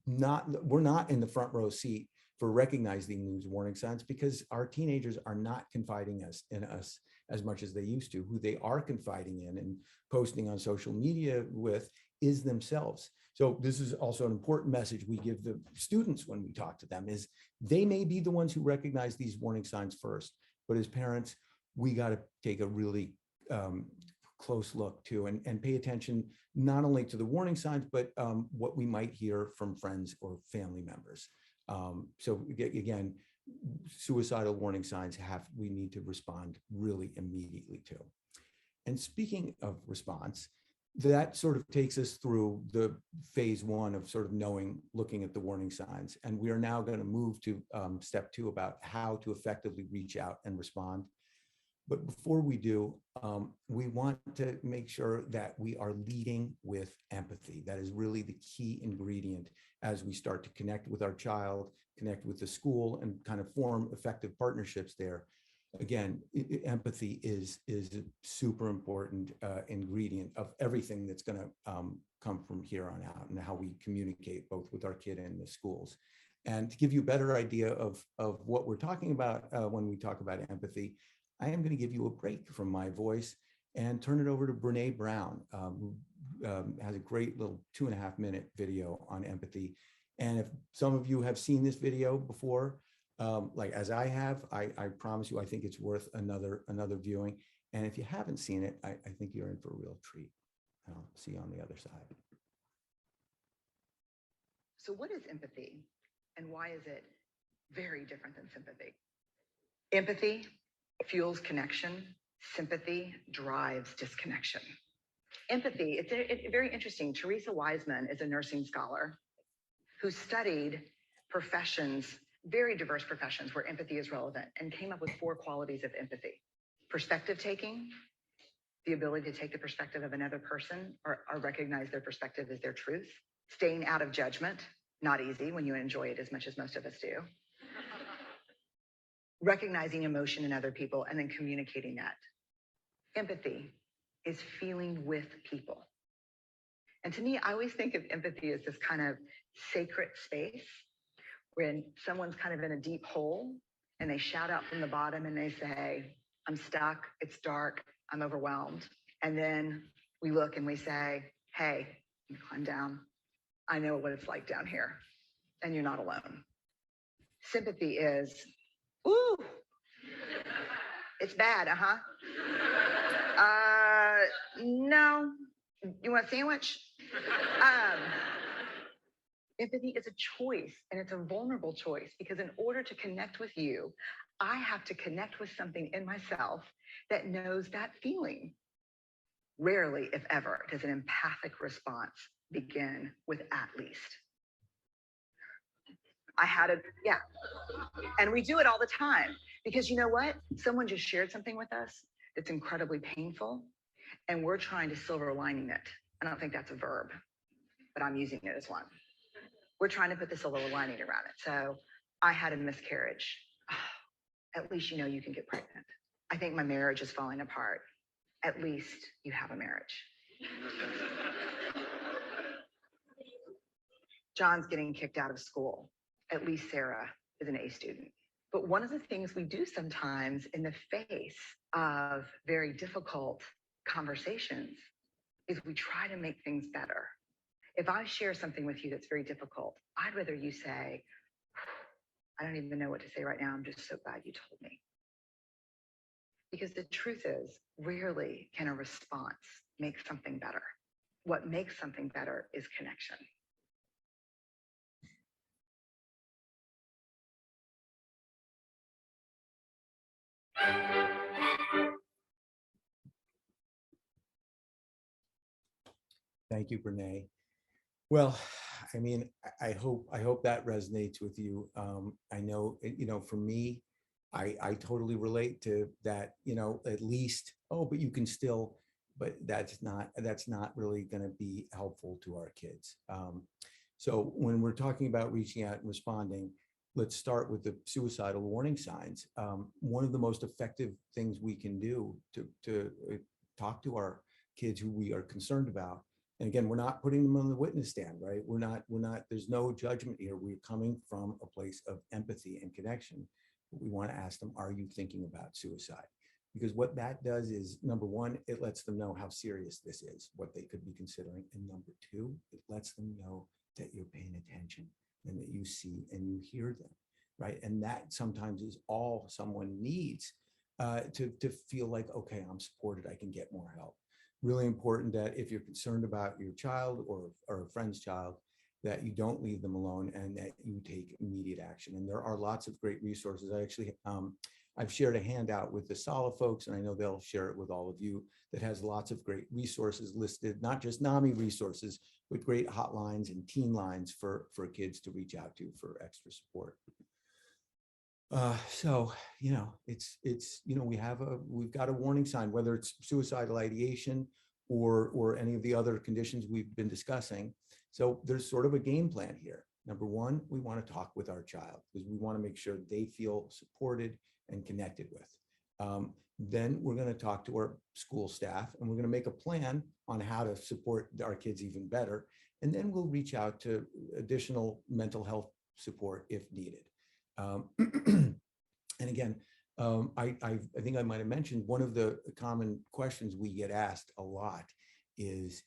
Speaker 3: not in the front row seat for recognizing these warning signs, because our teenagers are not confiding in us as much as they used to. Who they are confiding in and posting on social media with is themselves. So this is also an important message we give the students when we talk to them, is they may be the ones who recognize these warning signs first, but as parents, we got to take a really close look too, and pay attention not only to the warning signs, but what we might hear from friends or family members. So again, suicidal warning signs we need to respond really immediately to. And speaking of response, that sort of takes us through the phase 1 of sort of looking at the warning signs. And we are now going to move to step 2 about how to effectively reach out and respond. But before we do, we want to make sure that we are leading with empathy. That is really the key ingredient as we start to connect with our child, connect with the school, and kind of form effective partnerships there. Again, empathy is a super important ingredient of everything that's going to come from here on out, and how we communicate both with our kid and the schools. And to give you a better idea of what we're talking about when we talk about empathy, I am going to give you a break from my voice and turn it over to Brene Brown, who has a great little 2.5-minute video on empathy. And if some of you have seen this video before, like as I have, I promise you, I think it's worth another viewing. And if you haven't seen it, I think you're in for a real treat. I'll see you on the other side.
Speaker 6: So what is empathy, and why is it very different than sympathy? Empathy fuels connection. Sympathy drives disconnection. Empathy, it's very interesting. Teresa Wiseman is a nursing scholar who studied professions, very diverse professions where empathy is relevant, and came up with 4 qualities of empathy: perspective taking, the ability to take the perspective of another person or recognize their perspective as their truth, staying out of judgment, not easy when you enjoy it as much as most of us do, recognizing emotion in other people and then communicating that. Empathy is feeling with people. And to me, I always think of empathy as this kind of sacred space when someone's kind of in a deep hole and they shout out from the bottom and they say, I'm stuck, it's dark, I'm overwhelmed. And then we look and we say, hey, you climb down. I know what it's like down here, and you're not alone. Sympathy is, ooh, it's bad, no, you want a sandwich? Empathy is a choice, and it's a vulnerable choice, because in order to connect with you, I have to connect with something in myself that knows that feeling. Rarely, if ever, does an empathic response begin with at least. Yeah. And we do it all the time, because you know what? Someone just shared something with us that's incredibly painful, and we're trying to silver lining it. I don't think that's a verb, but I'm using it as one. We're trying to put the silver lining around it. So I had a miscarriage. Oh, at least you know you can get pregnant. I think my marriage is falling apart. At least you have a marriage. John's getting kicked out of school. At least Sarah is an A student. But one of the things we do sometimes in the face of very difficult conversations is we try to make things better. If I share something with you that's very difficult, I'd rather you say, I don't even know what to say right now. I'm just so glad you told me. Because the truth is, rarely can a response make something better. What makes something better is connection.
Speaker 3: Thank you, Brene. Well, I mean, I hope that resonates with you. I know, for me, I totally relate to that, at least, oh, but you can still, but that's not really going to be helpful to our kids. So when we're talking about reaching out and responding, let's start with the suicidal warning signs. One of the most effective things we can do to talk to our kids who we are concerned about. And again, we're not putting them on the witness stand, right? We're not, there's no judgment here. We're coming from a place of empathy and connection. We want to ask them, are you thinking about suicide? Because what that does is, number one, it lets them know how serious this is, what they could be considering. And number two, it lets them know that you're paying attention and that you see and you hear them, right? And that sometimes is all someone needs to feel like, okay, I'm supported, I can get more help. Really important that if you're concerned about your child or a friend's child, that you don't leave them alone and that you take immediate action. And there are lots of great resources. I've shared a handout with the SALA folks, and I know they'll share it with all of you, that has lots of great resources listed, not just NAMI resources, but great hotlines and teen lines for kids to reach out to for extra support. So, we've got a warning sign, whether it's suicidal ideation or any of the other conditions we've been discussing. So there's sort of a game plan here. Number one, we want to talk with our child because we want to make sure they feel supported and connected with. Then we're going to talk to our school staff and we're going to make a plan on how to support our kids even better. And then we'll reach out to additional mental health support if needed. And again, I think I might have mentioned one of the common questions we get asked a lot is,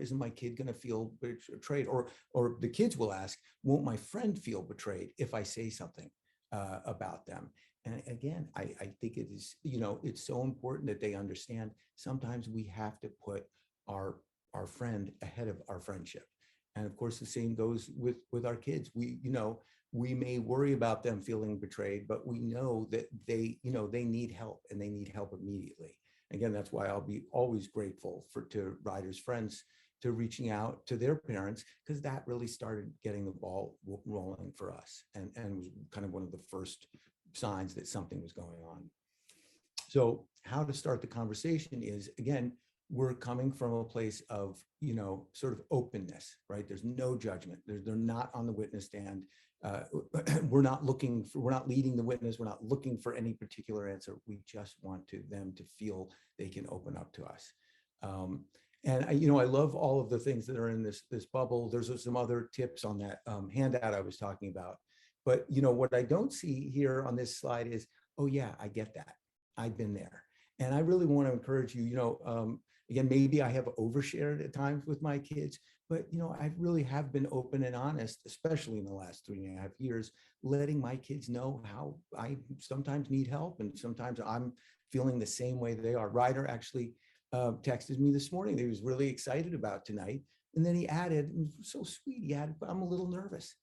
Speaker 3: isn't my kid going to feel betrayed? Or the kids will ask, won't my friend feel betrayed if I say something about them? And again, I think it is, it's so important that they understand sometimes we have to put our friend ahead of our friendship. And of course, the same goes with our kids. We may worry about them feeling betrayed, but we know that they need help and they need help immediately. Again, that's why I'll be always grateful to Ryder's friends to reaching out to their parents, because that really started getting the ball rolling for us and was kind of one of the first signs that something was going on. So how to start the conversation is, again, we're coming from a place of, sort of openness, right? There's no judgment. They're not on the witness stand. We're not leading the witness. We're not looking for any particular answer. We just want them to feel they can open up to us. And I love all of the things that are in this bubble. There's some other tips on that handout I was talking about. But what I don't see here on this slide is, oh yeah, I get that. I've been there. And I really want to encourage you, again, maybe I have overshared at times with my kids, but I really have been open and honest, especially in the last 3.5 years, letting my kids know how I sometimes need help and sometimes I'm feeling the same way they are. Ryder actually texted me this morning that he was really excited about tonight. And then he added, and it was so sweet, he added, but I'm a little nervous.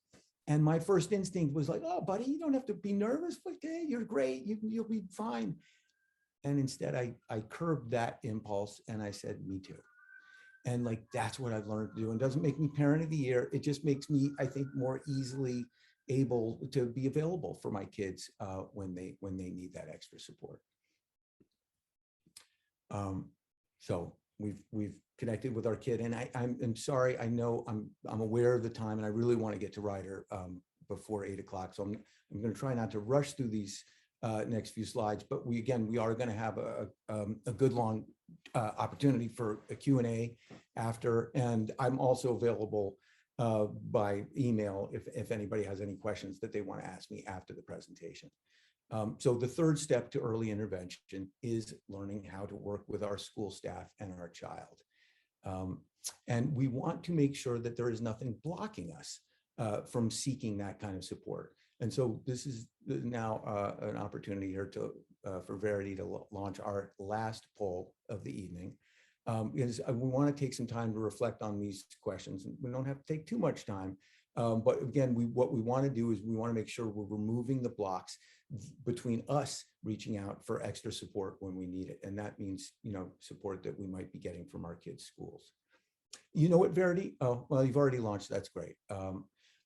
Speaker 3: And my first instinct was like, oh, buddy, you don't have to be nervous. Okay, you're great. You'll be fine. And instead, I curbed that impulse and I said, me too. And like, that's what I've learned to do. And it doesn't make me parent of the year. It just makes me, I think, more easily able to be available for my kids when they need that extra support. So we've connected with our kid, and I'm sorry. I know I'm aware of the time, and I really want to get to Ryder before 8 o'clock. So I'm going to try not to rush through these next few slides, but we are going to have a good long opportunity for a Q&A after, and I'm also available by email if anybody has any questions that they want to ask me after the presentation. So the third step to early intervention is learning how to work with our school staff and our child. And we want to make sure that there is nothing blocking us from seeking that kind of support. And so this is now an opportunity here for Verity to launch our last poll of the evening. Because we want to take some time to reflect on these questions. We don't have to take too much time. But again, what we want to do is we want to make sure we're removing the blocks between us reaching out for extra support when we need it. And that means, support that we might be getting from our kids' schools. You know what, Verity? Oh, well, you've already launched. That's great.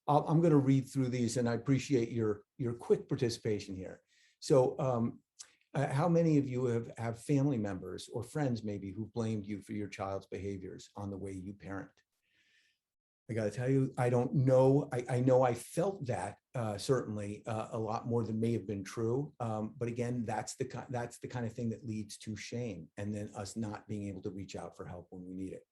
Speaker 3: I'm going to read through these, and I appreciate your quick participation here. So how many of you have family members or friends maybe who blamed you for your child's behaviors on the way you parent? I got to tell you, I don't know. I know I felt that certainly a lot more than may have been true. But again, that's the kind of thing that leads to shame, and then us not being able to reach out for help when we need it.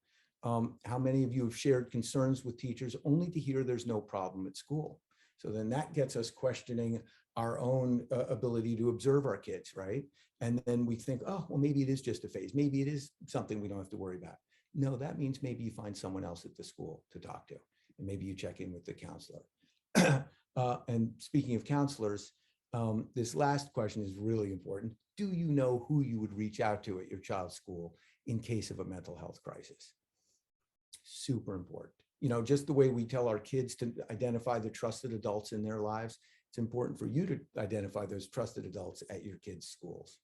Speaker 3: How many of you have shared concerns with teachers only to hear there's no problem at school? So then that gets us questioning our own ability to observe our kids, right? And then we think, oh, well, maybe it is just a phase. Maybe it is something we don't have to worry about. No, that means maybe you find someone else at the school to talk to, and maybe you check in with the counselor. And speaking of counselors, this last question is really important. Do you know who you would reach out to at your child's school in case of a mental health crisis? Super important. Just the way we tell our kids to identify the trusted adults in their lives, it's important for you to identify those trusted adults at your kids' schools.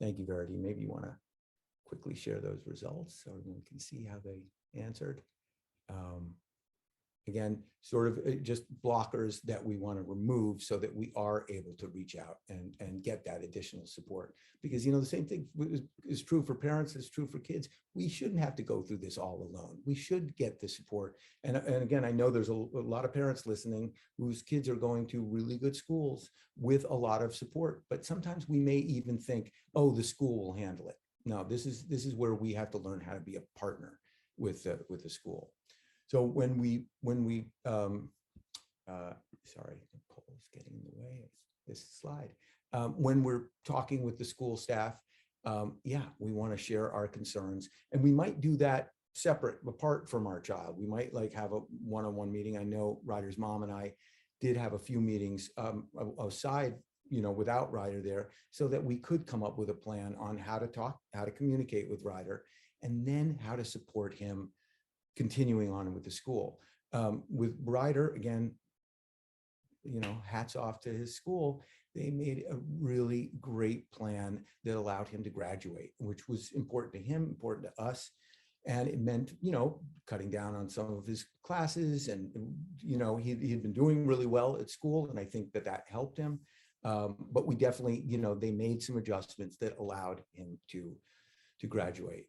Speaker 3: Thank you, Verity. Maybe you want to quickly share those results so everyone can see how they answered. Again, sort of just blockers that we want to remove so that we are able to reach out and get that additional support. Because, the same thing is true for parents, it's true for kids. We shouldn't have to go through this all alone. We should get the support. And again, I know there's a lot of parents listening whose kids are going to really good schools with a lot of support. But sometimes we may even think, oh, the school will handle it. No, this is where we have to learn how to be a partner with the school. So when we sorry, the poll is getting in the way of this slide. When we're talking with the school staff, yeah, we want to share our concerns, and we might do that apart from our child. We might have a one-on-one meeting. I know Ryder's mom and I did have a few meetings aside, without Ryder there, so that we could come up with a plan on how to communicate with Ryder, and then how to support him continuing on with the school. With Ryder, again, hats off to his school. They made a really great plan that allowed him to graduate, which was important to him, important to us. And it meant, cutting down on some of his classes, and, he had been doing really well at school. And I think that helped him. But we definitely, they made some adjustments that allowed him to graduate.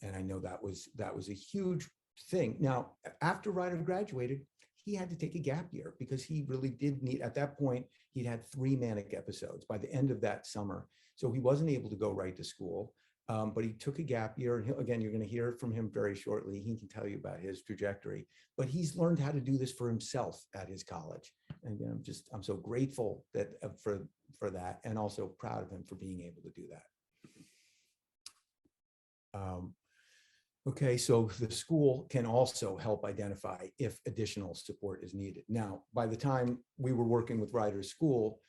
Speaker 3: And I know that was a huge thing. Now, after Ryder graduated, he had to take a gap year because he really did need, at that point, he'd had 3 manic episodes by the end of that summer. So he wasn't able to go right to school, but he took a gap year. And again, you're going to hear from him very shortly. He can tell you about his trajectory, but he's learned how to do this for himself at his college. And again, I'm so grateful that for that, and also proud of him for being able to do that. Okay, so the school can also help identify if additional support is needed. Now, by the time we were working with Ryder's school,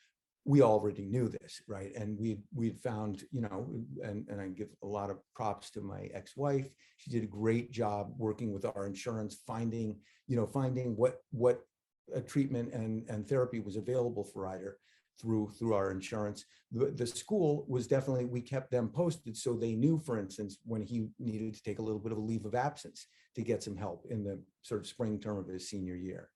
Speaker 3: we already knew this, right? And we'd found, and I give a lot of props to my ex-wife. She did a great job working with our insurance, finding what treatment and therapy was available for Ryder through our insurance. The school was definitely, we kept them posted so they knew, for instance, when he needed to take a little bit of a leave of absence to get some help in the sort of spring term of his senior year.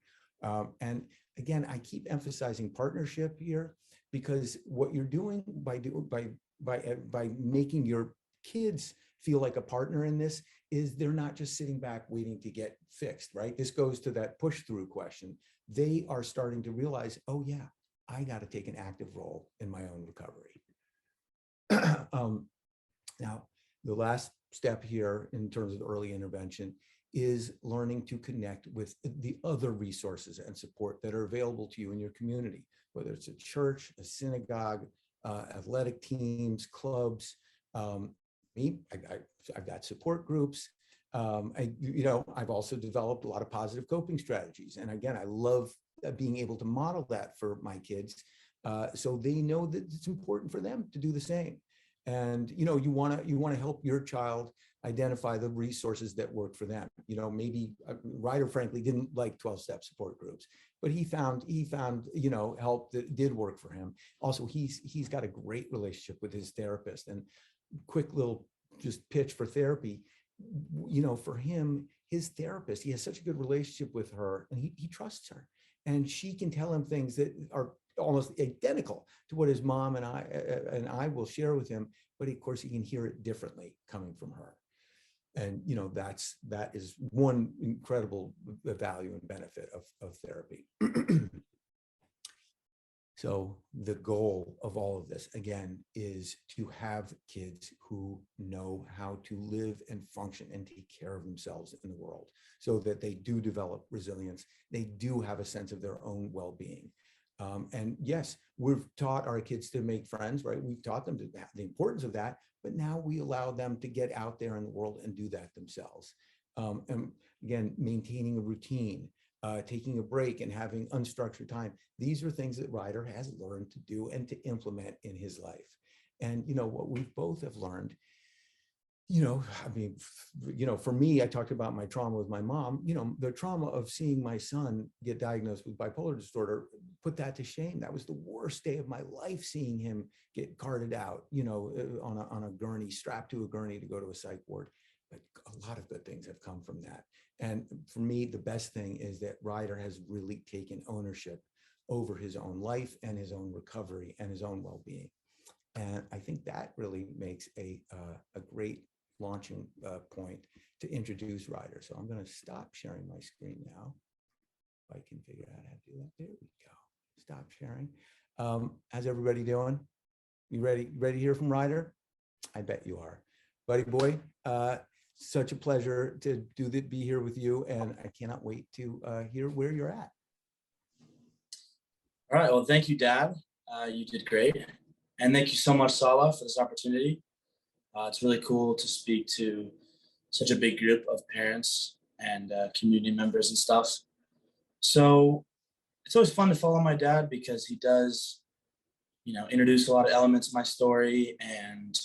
Speaker 3: And again, I keep emphasizing partnership here, because what you're doing by making your kids feel like a partner in this is they're not just sitting back waiting to get fixed, right? This goes to that push through question. They are starting to realize, oh yeah, I got to take an active role in my own recovery. Now, the last step here in terms of early intervention is learning to connect with the other resources and support that are available to you in your community, whether it's a church, a synagogue, athletic teams, clubs. I've got support groups. I've also developed a lot of positive coping strategies. And again, I love being able to model that for my kids, so they know that it's important for them to do the same. And you want to help your child identify the resources that work for them. Maybe Ryder frankly didn't like 12-step support groups, but he found help that did work for him. Also, he's got a great relationship with his therapist. And quick little just pitch for therapy, for him, his therapist, he has such a good relationship with her, and he trusts her. And she can tell him things that are almost identical to what his mom and I will share with him, but of course he can hear it differently coming from her. And that is one incredible value and benefit of therapy. So the goal of all of this, again, is to have kids who know how to live and function and take care of themselves in the world, so that they do develop resilience. They do have a sense of their own well-being. And yes, we've taught our kids to make friends, right? We've taught them the importance of that, but now we allow them to get out there in the world and do that themselves. And again, maintaining a routine, taking a break and having unstructured time. These are things that Ryder has learned to do and to implement in his life. And, what we both have learned, for me, I talked about my trauma with my mom, the trauma of seeing my son get diagnosed with bipolar disorder, put that to shame. That was the worst day of my life, seeing him get carted out, on a gurney, strapped to a gurney to go to a psych ward. But a lot of good things have come from that. And for me, the best thing is that Ryder has really taken ownership over his own life and his own recovery and his own well-being. And I think that really makes a great launching point to introduce Ryder. So I'm going to stop sharing my screen now. If I can figure out how to do that. There we go. Stop sharing. How's everybody doing? You ready to hear from Ryder? I bet you are. Buddy boy, such a pleasure to be here with you, and I cannot wait to hear where you're at.
Speaker 4: All right. Well, thank you, Dad. You did great. And thank you so much, Sala, for this opportunity. It's really cool to speak to such a big group of parents and community members and stuff. So it's always fun to follow my dad, because he does, introduce a lot of elements of my story, and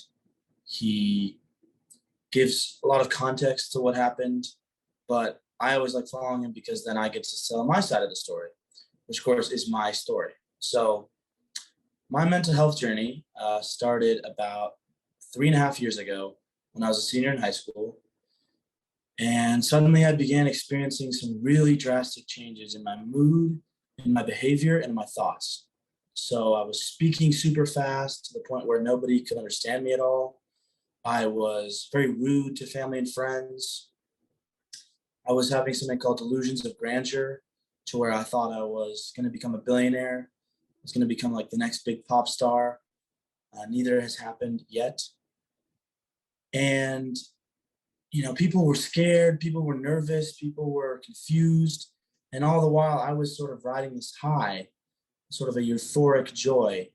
Speaker 4: he gives a lot of context to what happened. But I always like following him, because then I get to tell my side of the story, which of course is my story. So my mental health journey started about 3.5 years ago when I was a senior in high school. And suddenly I began experiencing some really drastic changes in my mood, in my behavior, and my thoughts. So I was speaking super fast to the point where nobody could understand me at all. I was very rude to family and friends. I was having something called delusions of grandeur, to where I thought I was going to become a billionaire. I was going to become like the next big pop star. Neither has happened yet. And, people were scared, people were nervous, people were confused. And all the while I was sort of riding this high, sort of a euphoric joy.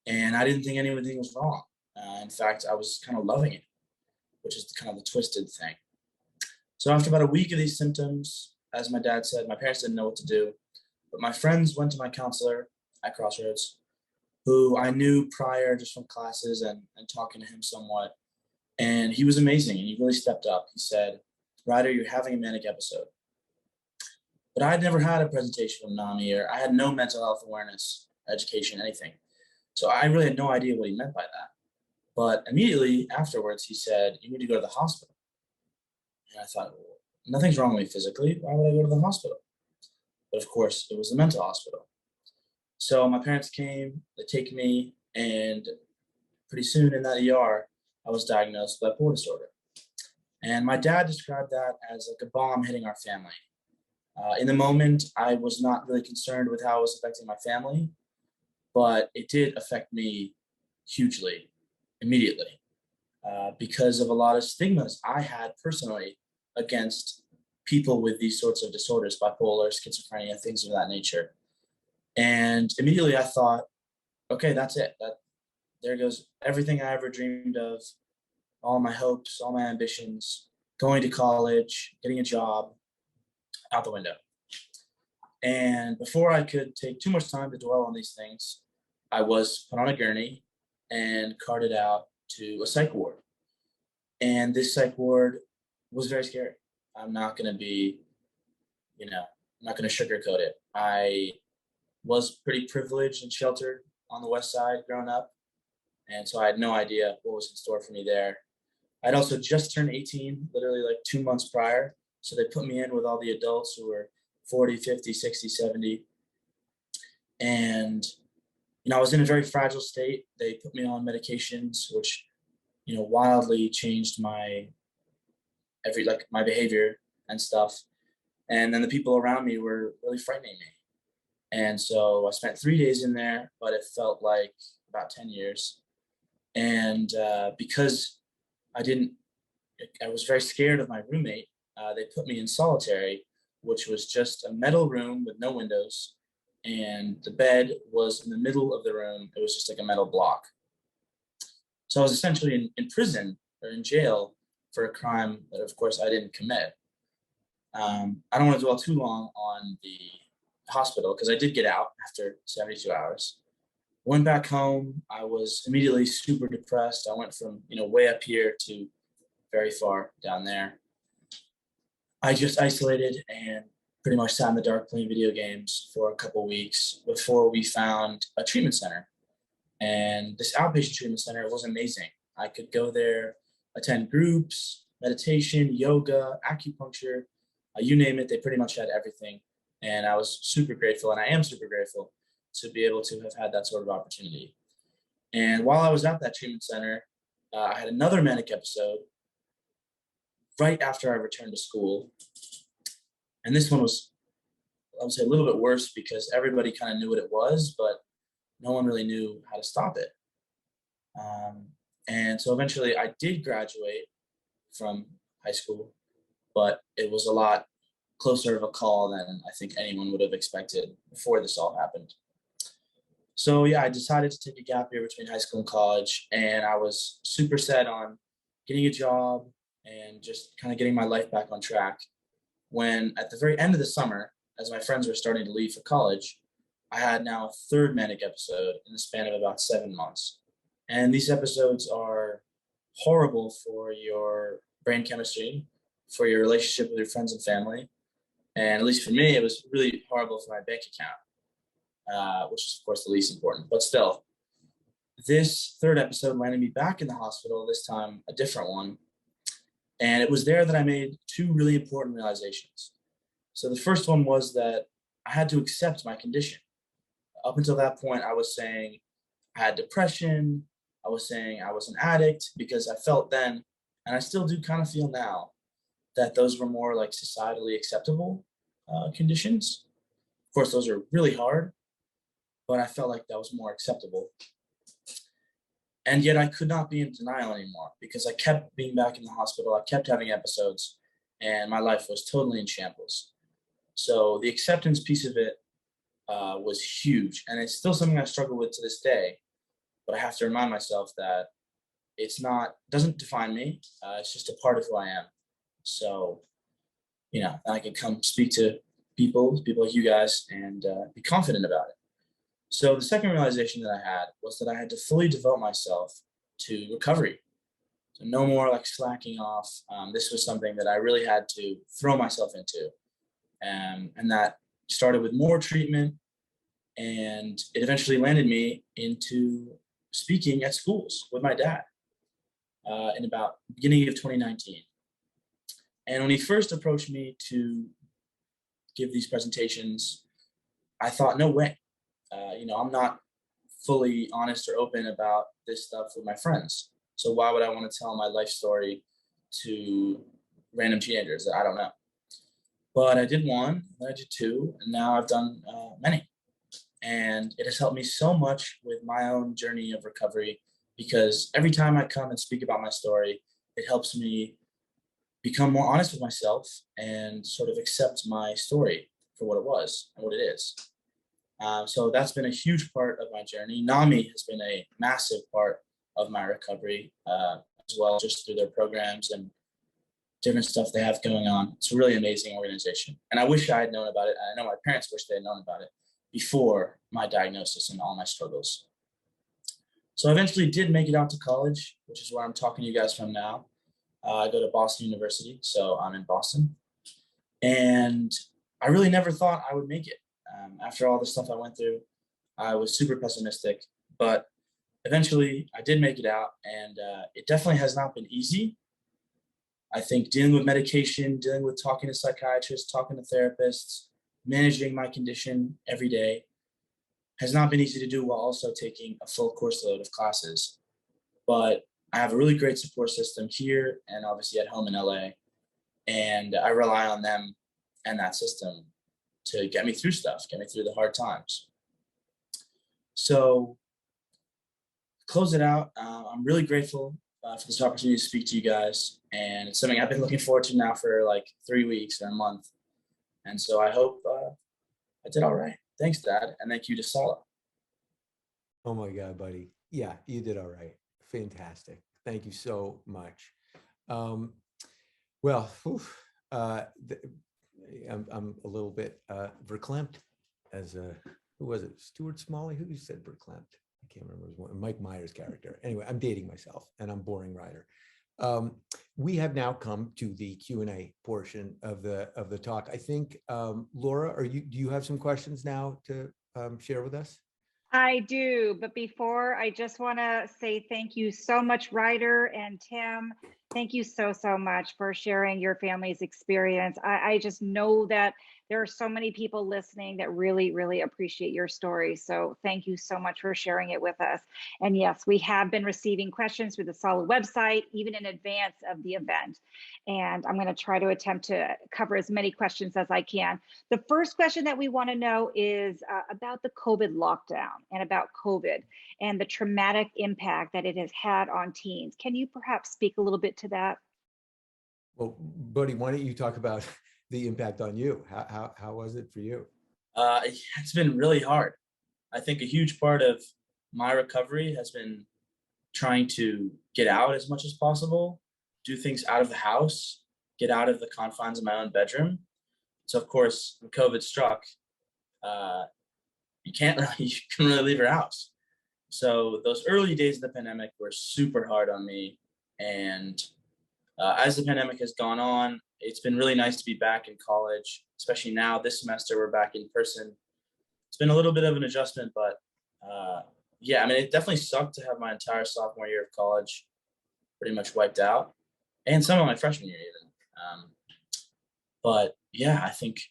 Speaker 4: And I didn't think anything was wrong. In fact, I was kind of loving it, which is kind of the twisted thing. So after about a week of these symptoms, as my dad said, my parents didn't know what to do. But my friends went to my counselor at Crossroads, who I knew prior just from classes and talking to him somewhat. And he was amazing, and he really stepped up. He said, "Ryder, you're having a manic episode." But I had never had a presentation from NAMI, or I had no mental health awareness, education, anything. So I really had no idea what he meant by that. But immediately afterwards, he said, "You need to go to the hospital." And I thought, well, nothing's wrong with me physically. Why would I go to the hospital? But of course, it was the mental hospital. So my parents came, they take me, and pretty soon in that ER, I was diagnosed with bipolar disorder. And my dad described that as like a bomb hitting our family. In the moment, I was not really concerned with how it was affecting my family, but it did affect me hugely, immediately, because of a lot of stigmas I had personally against people with these sorts of disorders, bipolar, schizophrenia, things of that nature. And immediately I thought, okay, that's it. There goes everything I ever dreamed of, all my hopes, all my ambitions, going to college, getting a job, out the window. And before I could take too much time to dwell on these things, I was put on a gurney and carted out to a psych ward. And this psych ward was very scary. I'm not going to be, I'm not going to sugarcoat it. I was pretty privileged and sheltered on the West Side growing up. And so I had no idea what was in store for me there. I'd also just turned 18, literally like 2 months prior. So they put me in with all the adults who were 40, 50, 60, 70. And, I was in a very fragile state. They put me on medications, which, wildly changed my behavior and stuff. And then the people around me were really frightening me. And so I spent 3 days in there, but it felt like about 10 years. And because I was very scared of my roommate, they put me in solitary, which was just a metal room with no windows. And the bed was in the middle of the room. It was just like a metal block. So I was essentially in prison or in jail for a crime that, of course, I didn't commit. I don't want to dwell too long on the hospital because I did get out after 72 hours. Went back home. I was immediately super depressed. I went from, way up here to very far down there. I just isolated and pretty much sat in the dark playing video games for a couple weeks before we found a treatment center. And this outpatient treatment center was amazing. I could go there, attend groups, meditation, yoga, acupuncture, you name it, they pretty much had everything. And I was super grateful, and I am super grateful to be able to have had that sort of opportunity. And while I was at that treatment center, I had another manic episode right after I returned to school. And this one was, I would say, a little bit worse because everybody kind of knew what it was, but no one really knew how to stop it. And so eventually I did graduate from high school, but it was a lot closer of a call than I think anyone would have expected before this all happened. So yeah, I decided to take a gap year between high school and college, and I was super set on getting a job and just kind of getting my life back on track. When at the very end of the summer, as my friends were starting to leave for college, I had now a third manic episode in the span of about 7 months. And these episodes are horrible for your brain chemistry, for your relationship with your friends and family. And at least for me, it was really horrible for my bank account, which is, of course, the least important. But still, this third episode landed me back in the hospital, this time a different one. And it was there that I made two really important realizations. So the first one was that I had to accept my condition. Up until that point, I was saying I had depression. I was saying I was an addict because I felt then, and I still do kind of feel now, that those were more like societally acceptable conditions. Of course, those are really hard, but I felt like that was more acceptable. And yet I could not be in denial anymore because I kept being back in the hospital. I kept having episodes and my life was totally in shambles. So the acceptance piece of it was huge. And it's still something I struggle with to this day. But I have to remind myself that doesn't define me. It's just a part of who I am. So, I can come speak to people like you guys, and be confident about it. So the second realization that I had was that I had to fully devote myself to recovery. So no more like slacking off. This was something that I really had to throw myself into. And that started with more treatment, and it eventually landed me into speaking at schools with my dad in about beginning of 2019. And when he first approached me to give these presentations, I thought, no way. I'm not fully honest or open about this stuff with my friends. So why would I want to tell my life story to random teenagers that I don't know? But I did one, then I did two, and now I've done many. And it has helped me so much with my own journey of recovery, because every time I come and speak about my story, it helps me become more honest with myself and sort of accept my story for what it was and what it is. So that's been a huge part of my journey. NAMI has been a massive part of my recovery as well, just through their programs and different stuff they have going on. It's a really amazing organization. And I wish I had known about it. I know my parents wish they had known about it before my diagnosis and all my struggles. So I eventually did make it out to college, which is where I'm talking to you guys from now. I go to Boston University, so I'm in Boston. And I really never thought I would make it. After all the stuff I went through, I was super pessimistic, but eventually I did make it out, and it definitely has not been easy. I think dealing with medication, dealing with talking to psychiatrists, talking to therapists, managing my condition every day has not been easy to do while also taking a full course load of classes. But I have a really great support system here and obviously at home in LA, and I rely on them and that system to get me through stuff, get me through the hard times. So close it out. I'm really grateful for this opportunity to speak to you guys. And it's something I've been looking forward to now for like 3 weeks or a month. And so I hope I did all right. Thanks, Dad. And thank you to Sala.
Speaker 3: Oh my God, buddy. Yeah, you did all right. Fantastic. Thank you so much. I'm a little bit verklempt, as who was it? Stuart Smalley? Who said verklempt? I can't remember. It was Mike Myers' character. Anyway, I'm dating myself, and I'm boring Ryder. We have now come to the Q&A portion of the talk. I think Laura, do you have some questions now to share with us?
Speaker 1: I do, but before, I just want to say thank you so much, Ryder and Tim. Thank you so much for sharing your family's experience. I just know that there are so many people listening that really appreciate your story. So thank you so much for sharing it with us. And yes, we have been receiving questions through the Solid website, even in advance of the event. And I'm going to try to attempt to cover as many questions as I can. The first question that we want to know is about the COVID lockdown and about COVID and the traumatic impact that it has had on teens. Can you perhaps speak a little bit to that?
Speaker 3: Well, buddy, why don't you talk about the impact on you? How was it for you?
Speaker 4: It's been really hard. I think a huge part of my recovery has been trying to get out as much as possible, do things out of the house, get out of the confines of my own bedroom. So of course, when COVID struck, you couldn't really leave your house. So those early days of the pandemic were super hard on me. And as the pandemic has gone on, it's been really nice to be back in college, especially now this semester we're back in person. It's been a little bit of an adjustment, but yeah, I mean, it definitely sucked to have my entire sophomore year of college pretty much wiped out, and some of my freshman year even. But yeah, I think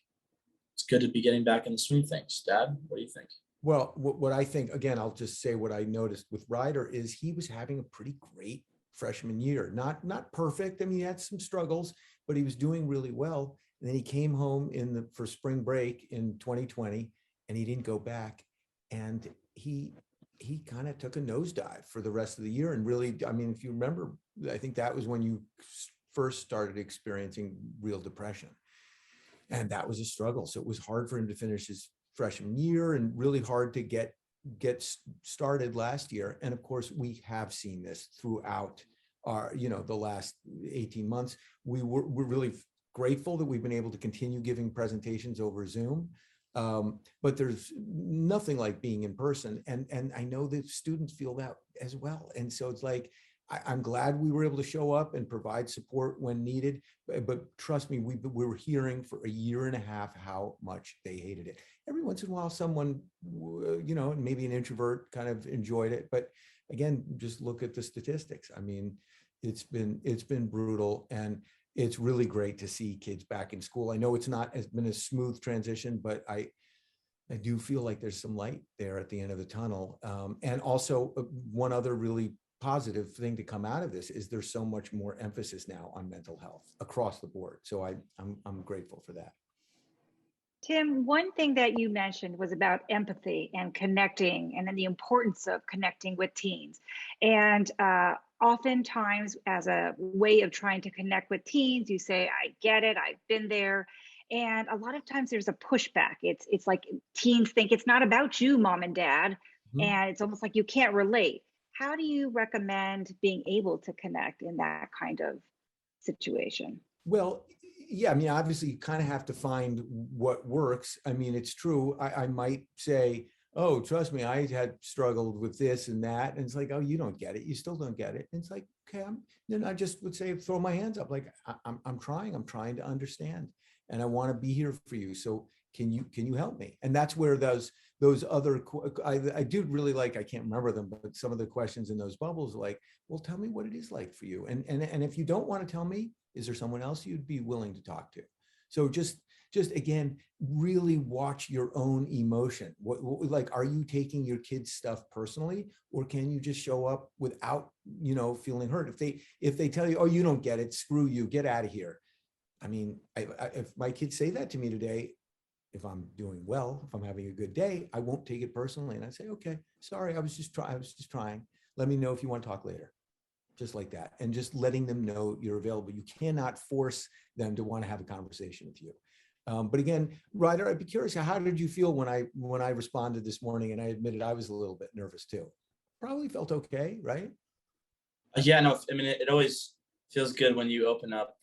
Speaker 4: it's good to be getting back in the swing of things. Dad, what do you think?
Speaker 3: Well, what I think, again, I'll just say what I noticed with Ryder is he was having a pretty great freshman year. Not perfect. I mean, he had some struggles, but he was doing really well. And then he came home for spring break in 2020, and he didn't go back. And he kind of took a nosedive for the rest of the year. And really, I mean, if you remember, I think that was when you first started experiencing real depression. And that was a struggle. So it was hard for him to finish his freshman year and really hard to get started last year. And of course, we have seen this throughout our, the last 18 months. We're really grateful that we've been able to continue giving presentations over Zoom. But there's nothing like being in person. And I know that students feel that as well. And so it's like, I'm glad we were able to show up and provide support when needed, but trust me, we were hearing for a year and a half how much they hated it. Every once in a while, someone, maybe an introvert kind of enjoyed it, but again, just look at the statistics. I mean, it's been brutal, and it's really great to see kids back in school. I know it's been a smooth transition, but I do feel like there's some light there at the end of the tunnel. And also one other really positive thing to come out of this is there's so much more emphasis now on mental health across the board. So I'm grateful for that.
Speaker 1: Tim, one thing that you mentioned was about empathy and connecting, and then the importance of connecting with teens. And oftentimes, as a way of trying to connect with teens, you say, I get it, I've been there. And a lot of times there's a pushback. It's like teens think it's not about you, mom and dad.
Speaker 3: Mhm.
Speaker 1: And it's almost like you can't relate. How do you recommend being able to connect in that kind of situation?
Speaker 3: Well, yeah, I mean, obviously you kind of have to find what works. I mean, it's true. I might say, oh, trust me, I had struggled with this and that. And it's like, oh, you don't get it. You still don't get it. And it's like, okay, then I just would say, throw my hands up. Like, I'm trying to understand, and I want to be here for you. So can you help me? And that's where those other, I do really like, I can't remember them, but some of the questions in those bubbles, like, well, tell me what it is like for you. And if you don't want to tell me, is there someone else you'd be willing to talk to? So just again, really watch your own emotion. Like, are you taking your kids' stuff personally, or can you just show up without, feeling hurt? If they tell you, oh, you don't get it, screw you, get out of here. I mean, if my kids say that to me today, if I'm doing well, if I'm having a good day, I won't take it personally. And I say, okay, sorry, I was just trying. Let me know if you want to talk later. Just like that. And just letting them know you're available. You cannot force them to want to have a conversation with you. But again, Ryder, I'd be curious, how did you feel when I responded this morning? And I admitted I was a little bit nervous too. Probably felt okay, right?
Speaker 4: Yeah, no, I mean, it always feels good when you open up,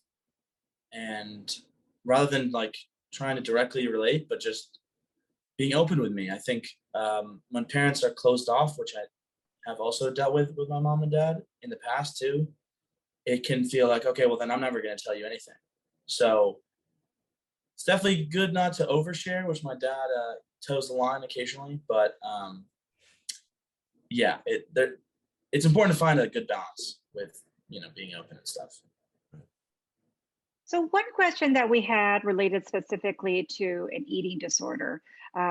Speaker 4: and rather than like trying to directly relate, but just being open with me. I think when parents are closed off, which I have also dealt with my mom and dad in the past too, it can feel like, okay, well then I'm never going to tell you anything. So it's definitely good not to overshare, which my dad toes the line occasionally, but yeah, it's important to find a good balance with, being open and stuff.
Speaker 1: So one question that we had related specifically to an eating disorder,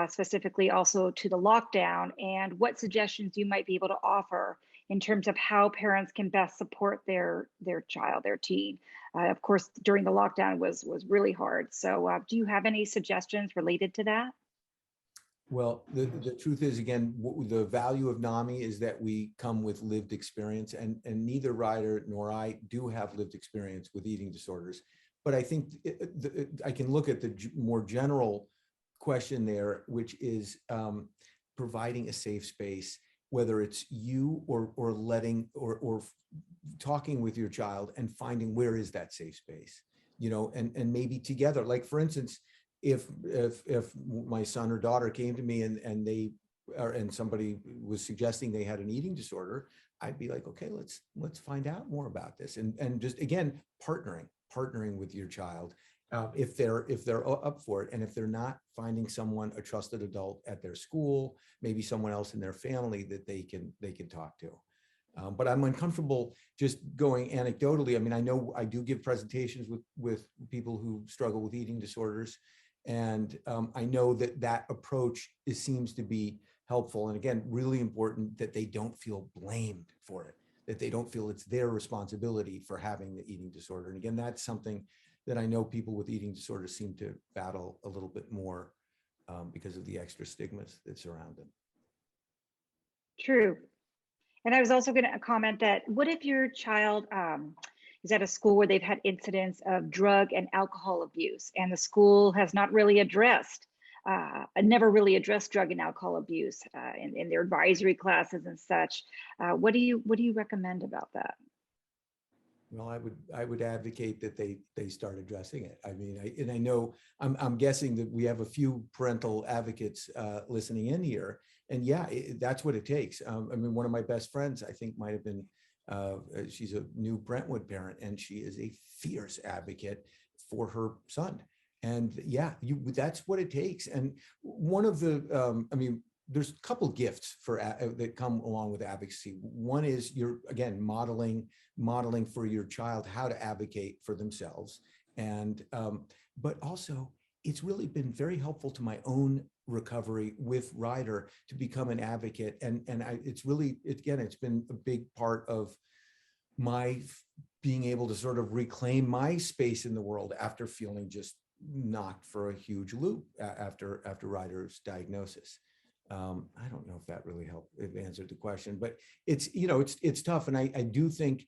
Speaker 1: specifically also to the lockdown, and what suggestions you might be able to offer in terms of how parents can best support their child, their teen. Of course, during the lockdown was really hard. So do you have any suggestions related to that?
Speaker 3: Well, the truth is, again, the value of NAMI is that we come with lived experience, and neither Ryder nor I do have lived experience with eating disorders. But I think I can look at the more general question there, which is providing a safe space, whether it's you or letting or talking with your child and finding where is that safe space, and maybe together. Like, for instance, if my son or daughter came to me and somebody was suggesting they had an eating disorder, I'd be like, okay, let's find out more about this, and just again partnering with your child if they're up for it, and if they're not, finding a trusted adult at their school, maybe someone else in their family that they can talk to. But I'm uncomfortable just going anecdotally. I mean, I know I do give presentations with people who struggle with eating disorders, And I know that that approach seems to be helpful. And again, really important that they don't feel blamed for it, that they don't feel it's their responsibility for having the eating disorder. And again, that's something that I know people with eating disorders seem to battle a little bit more because of the extra stigmas that surround them.
Speaker 1: True. And I was also going to comment that what if your child is at a school where they've had incidents of drug and alcohol abuse, and the school has not really addressed, never really addressed drug and alcohol abuse in their advisory classes and such? What do you recommend about that?
Speaker 3: Well, I would advocate that they start addressing it. I mean, I know I'm guessing that we have a few parental advocates listening in here, and yeah, that's what it takes. I mean, one of my best friends, I think, might have been. She's a new Brentwood parent, and she is a fierce advocate for her son. And yeah, that's what it takes. And one of the, I mean, there's a couple gifts that come along with advocacy. One is you're, again, modeling for your child how to advocate for themselves. And, but also it's really been very helpful to my own recovery with Ryder to become an advocate. And it's been a big part of my being able to sort of reclaim my space in the world after feeling just knocked for a huge loop after Ryder's diagnosis. I don't know if that really helped, if answered the question, but it's, it's tough. And I do think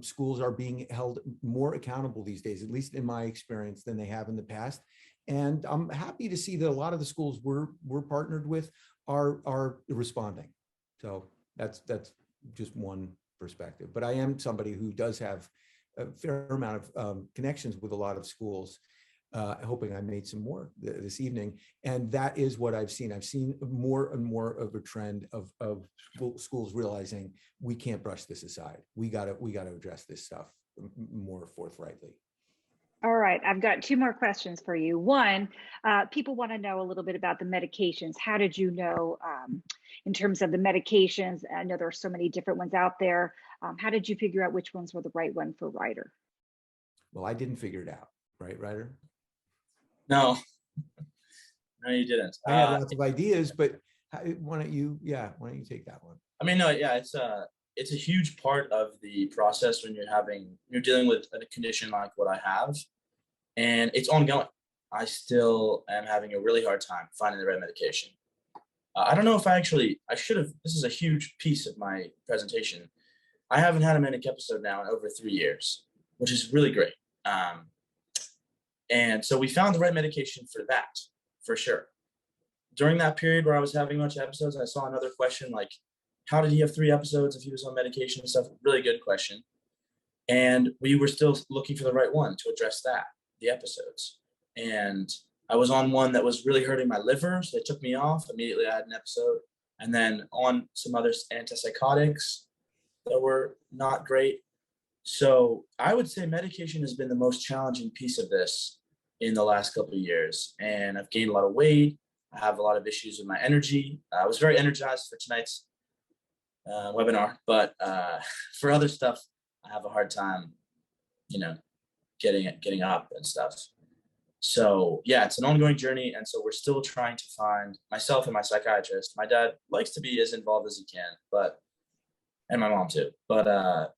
Speaker 3: schools are being held more accountable these days, at least in my experience, than they have in the past. And I'm happy to see that a lot of the schools we're partnered with are responding. So that's just one perspective. But I am somebody who does have a fair amount of connections with a lot of schools. Hoping I made some more this evening. And that is what I've seen. I've seen more and more of a trend of schools realizing we can't brush this aside. We gotta address this stuff more forthrightly.
Speaker 1: All right, I've got two more questions for you. One, people want to know a little bit about the medications. How did you know, in terms of the medications? I know there are so many different ones out there. How did you figure out which ones were the right one for Ryder?
Speaker 3: Well, I didn't figure it out, right, Ryder?
Speaker 4: No, no, you didn't.
Speaker 3: I had lots of ideas, but why don't you take that one?
Speaker 4: I mean, no, yeah, it's a huge part of the process when you're dealing with a condition like what I have, and it's ongoing. I still am having a really hard time finding the right medication. I don't know if I should have, this is a huge piece of my presentation. I haven't had a manic episode now in over 3 years, which is really great. And so we found the right medication for that, for sure. During that period where I was having a bunch of episodes, I saw another question like, how did he have 3 episodes if he was on medication and stuff? Really good question. And we were still looking for the right one to address the episodes. And I was on one that was really hurting my liver, so they took me off. Immediately I had an episode. And then on some other antipsychotics that were not great. So I would say medication has been the most challenging piece of this in the last couple of years. And I've gained a lot of weight. I have a lot of issues with my energy. I was very energized for tonight's webinar, but for other stuff, I have a hard time, getting up and stuff. So yeah, it's an ongoing journey. And so we're still trying to find, myself and my psychiatrist. My dad likes to be as involved as he can, and my mom too. But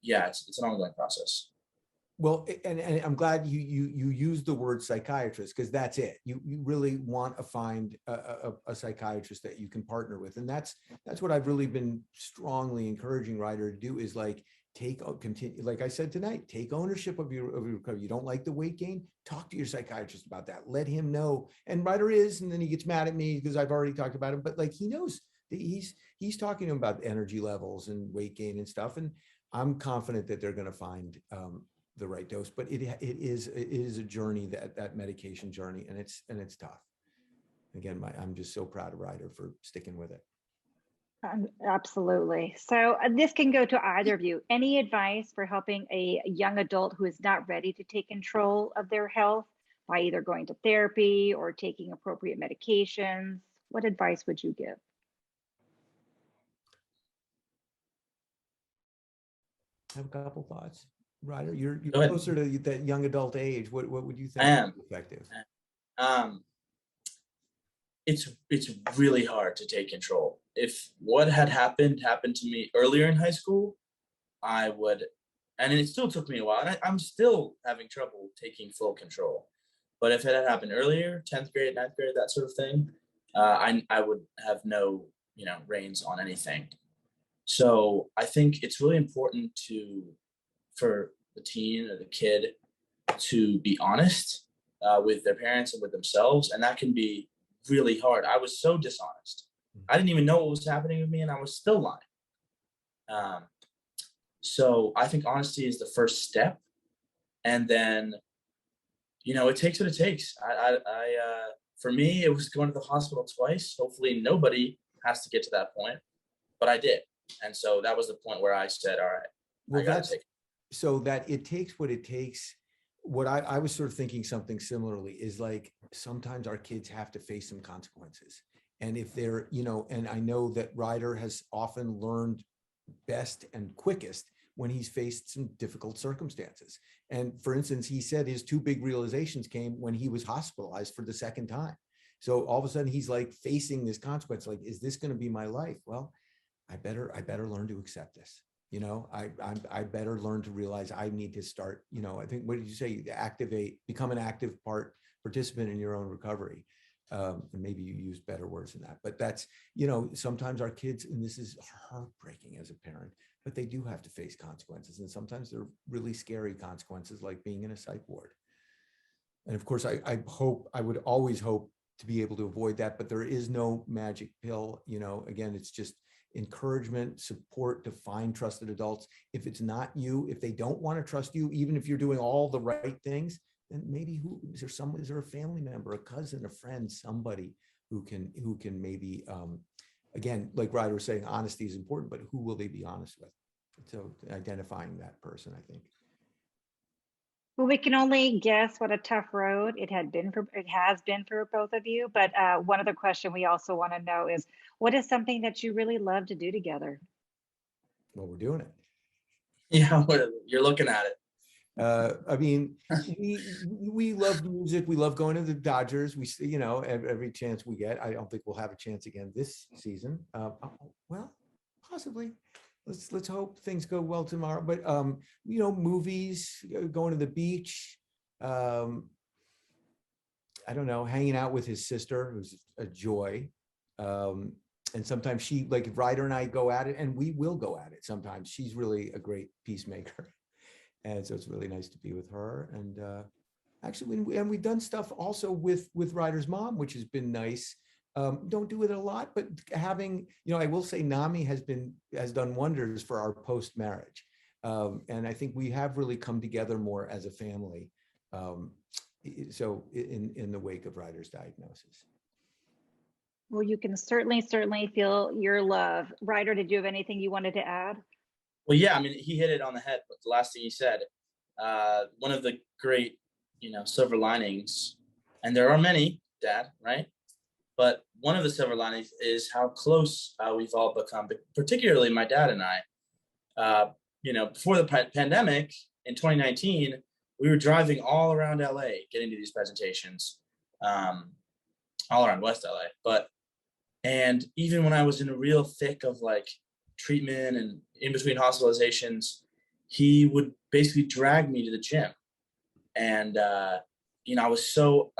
Speaker 4: yeah, it's an ongoing process.
Speaker 3: Well, and I'm glad you use the word psychiatrist, because that's it. You really want to find a psychiatrist that you can partner with, and that's what I've really been strongly encouraging Ryder to do, is like continue, like I said tonight, take ownership of your recovery. You don't like the weight gain, talk to your psychiatrist about that. Let him know. And Ryder is, and then he gets mad at me because I've already talked about him, but like he knows that he's talking about energy levels and weight gain and stuff, and I'm confident that they're going to find the right dose. But it is a journey, that medication journey, and it's tough. Again, I'm just so proud of Ryder for sticking with it.
Speaker 1: Absolutely. So this can go to either of you. Any advice for helping a young adult who is not ready to take control of their health by either going to therapy or taking appropriate medications? What advice would you give?
Speaker 3: I have a couple thoughts. Ryder, you're closer to that young adult age. What would you think
Speaker 4: I am
Speaker 3: effective?
Speaker 4: it's really hard to take control. If what had happened to me earlier in high school, I would, and it still took me a while, and I'm still having trouble taking full control. But if it had happened earlier, 10th grade, 9th grade, that sort of thing, I would have no, reins on anything. So I think it's really important for the teen or the kid to be honest with their parents and with themselves, and that can be really hard. I was so dishonest. I didn't even know what was happening with me, and I was still lying. So I think honesty is the first step, and then it takes what it takes. For me, it was going to the hospital twice. Hopefully, nobody has to get to that point, but I did, and so that was the point where I said, "All right,
Speaker 3: Well,
Speaker 4: I gotta
Speaker 3: that's
Speaker 4: take it."
Speaker 3: so that it takes what it takes. What I was sort of thinking something similarly is like sometimes our kids have to face some consequences. And if they're, and I know that Ryder has often learned best and quickest when he's faced some difficult circumstances. And for instance, he said his two big realizations came when he was hospitalized for the second time. So all of a sudden he's like facing this consequence, like, is this going to be my life? Well, I better learn to accept this. I better learn to realize I need to start, I think, what did you say? Become an active participant in your own recovery. And maybe you use better words than that, but that's, sometimes our kids, and this is heartbreaking as a parent, but they do have to face consequences. And sometimes they're really scary consequences, like being in a psych ward. And of course, I would always hope to be able to avoid that, but there is no magic pill. Again, it's just encouragement, support to find trusted adults. If it's not you, if they don't want to trust you, even if you're doing all the right things, then maybe is there a family member, a cousin, a friend, somebody who can maybe, again, like Ryder was saying, honesty is important, but who will they be honest with? So identifying that person, I think.
Speaker 1: Well, we can only guess what a tough road it has been for both of you. But one other question we also want to know is, what is something that you really love to do together?
Speaker 3: Well, we're doing it.
Speaker 4: Yeah, you're looking at it.
Speaker 3: I mean, we love music. We love going to the Dodgers. We, every chance we get. I don't think we'll have a chance again this season. Well, possibly. Let's hope things go well tomorrow. But movies, going to the beach. I don't know, hanging out with his sister, who's a joy. And sometimes she, like, if Ryder and I go at it, and we will go at it sometimes. She's really a great peacemaker. And so it's really nice to be with her. And actually, we've done stuff also with Ryder's mom, which has been nice. Don't do it a lot, but having, I will say NAMI has done wonders for our post-marriage. And I think we have really come together more as a family. So in the wake of Ryder's diagnosis.
Speaker 1: Well, you can certainly feel your love. Ryder, did you have anything you wanted to add?
Speaker 4: Well, yeah, I mean, he hit it on the head with the last thing he said. One of the great, silver linings, and there are many, Dad, right? But one of the silver linings is how close we've all become, particularly my dad and I. Before the pandemic in 2019, we were driving all around LA getting to these presentations, all around West LA. And even when I was in a real thick of like treatment and in between hospitalizations, he would basically drag me to the gym. And, I was so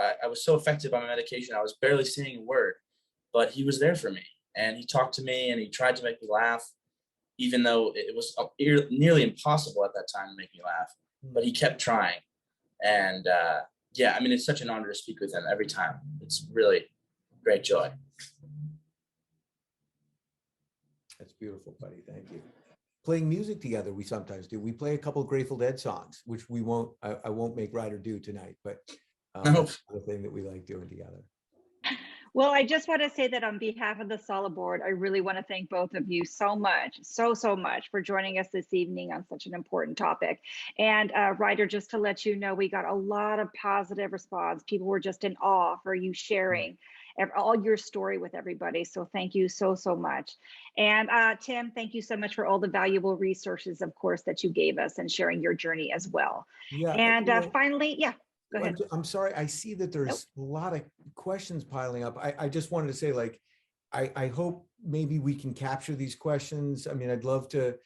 Speaker 4: affected by my medication. I was barely saying a word, but he was there for me, and he talked to me, and he tried to make me laugh, even though it was nearly impossible at that time to make me laugh, but he kept trying. And yeah, I mean, it's such an honor to speak with him every time. It's really great joy.
Speaker 3: That's beautiful, buddy. Thank you. Playing music together, we sometimes do. We play a couple of Grateful Dead songs, which I won't make Ryder do tonight, but that's the thing that we like doing together.
Speaker 1: Well, I just want to say that on behalf of the Solid Board, I really want to thank both of you so much, so much for joining us this evening on such an important topic. And Ryder, just to let you know, we got a lot of positive response. People were just in awe for you sharing all your story with everybody. So thank you so much. And Tim, thank you so much for all the valuable resources, of course, that you gave us and sharing your journey as well.
Speaker 3: Yeah.
Speaker 1: And finally, yeah. Go ahead.
Speaker 3: I'm sorry. I see that there's a lot of questions piling up. I just wanted to say, like, I hope maybe we can capture these questions. I mean, I'd love to,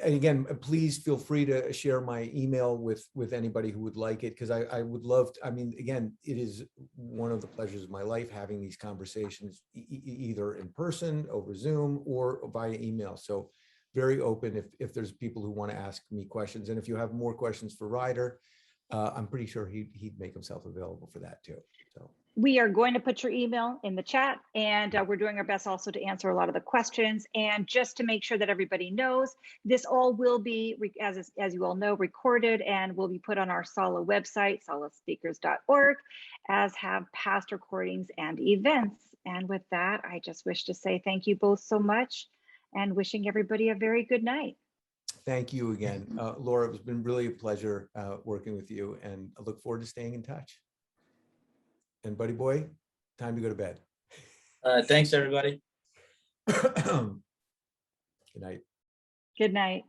Speaker 3: and again, please feel free to share my email with anybody who would like it, because I would love to, I mean, again, it is one of the pleasures of my life having these conversations either in person, over Zoom, or via email. So very open if there's people who want to ask me questions. And if you have more questions for Ryder, I'm pretty sure he'd make himself available for that too. So
Speaker 1: We are going to put your email in the chat, and we're doing our best also to answer a lot of the questions. And just to make sure that everybody knows, this all will be, as you all know, recorded and will be put on our SALA website, salaspeakers.org, as have past recordings and events. And with that, I just wish to say thank you both so much, and wishing everybody a very good night.
Speaker 3: thank you again. Laura, it's been really a pleasure working with you, and I look forward to staying in touch. And buddy boy, time to go to bed.
Speaker 4: Thanks, everybody.
Speaker 3: Good night.
Speaker 1: Good night.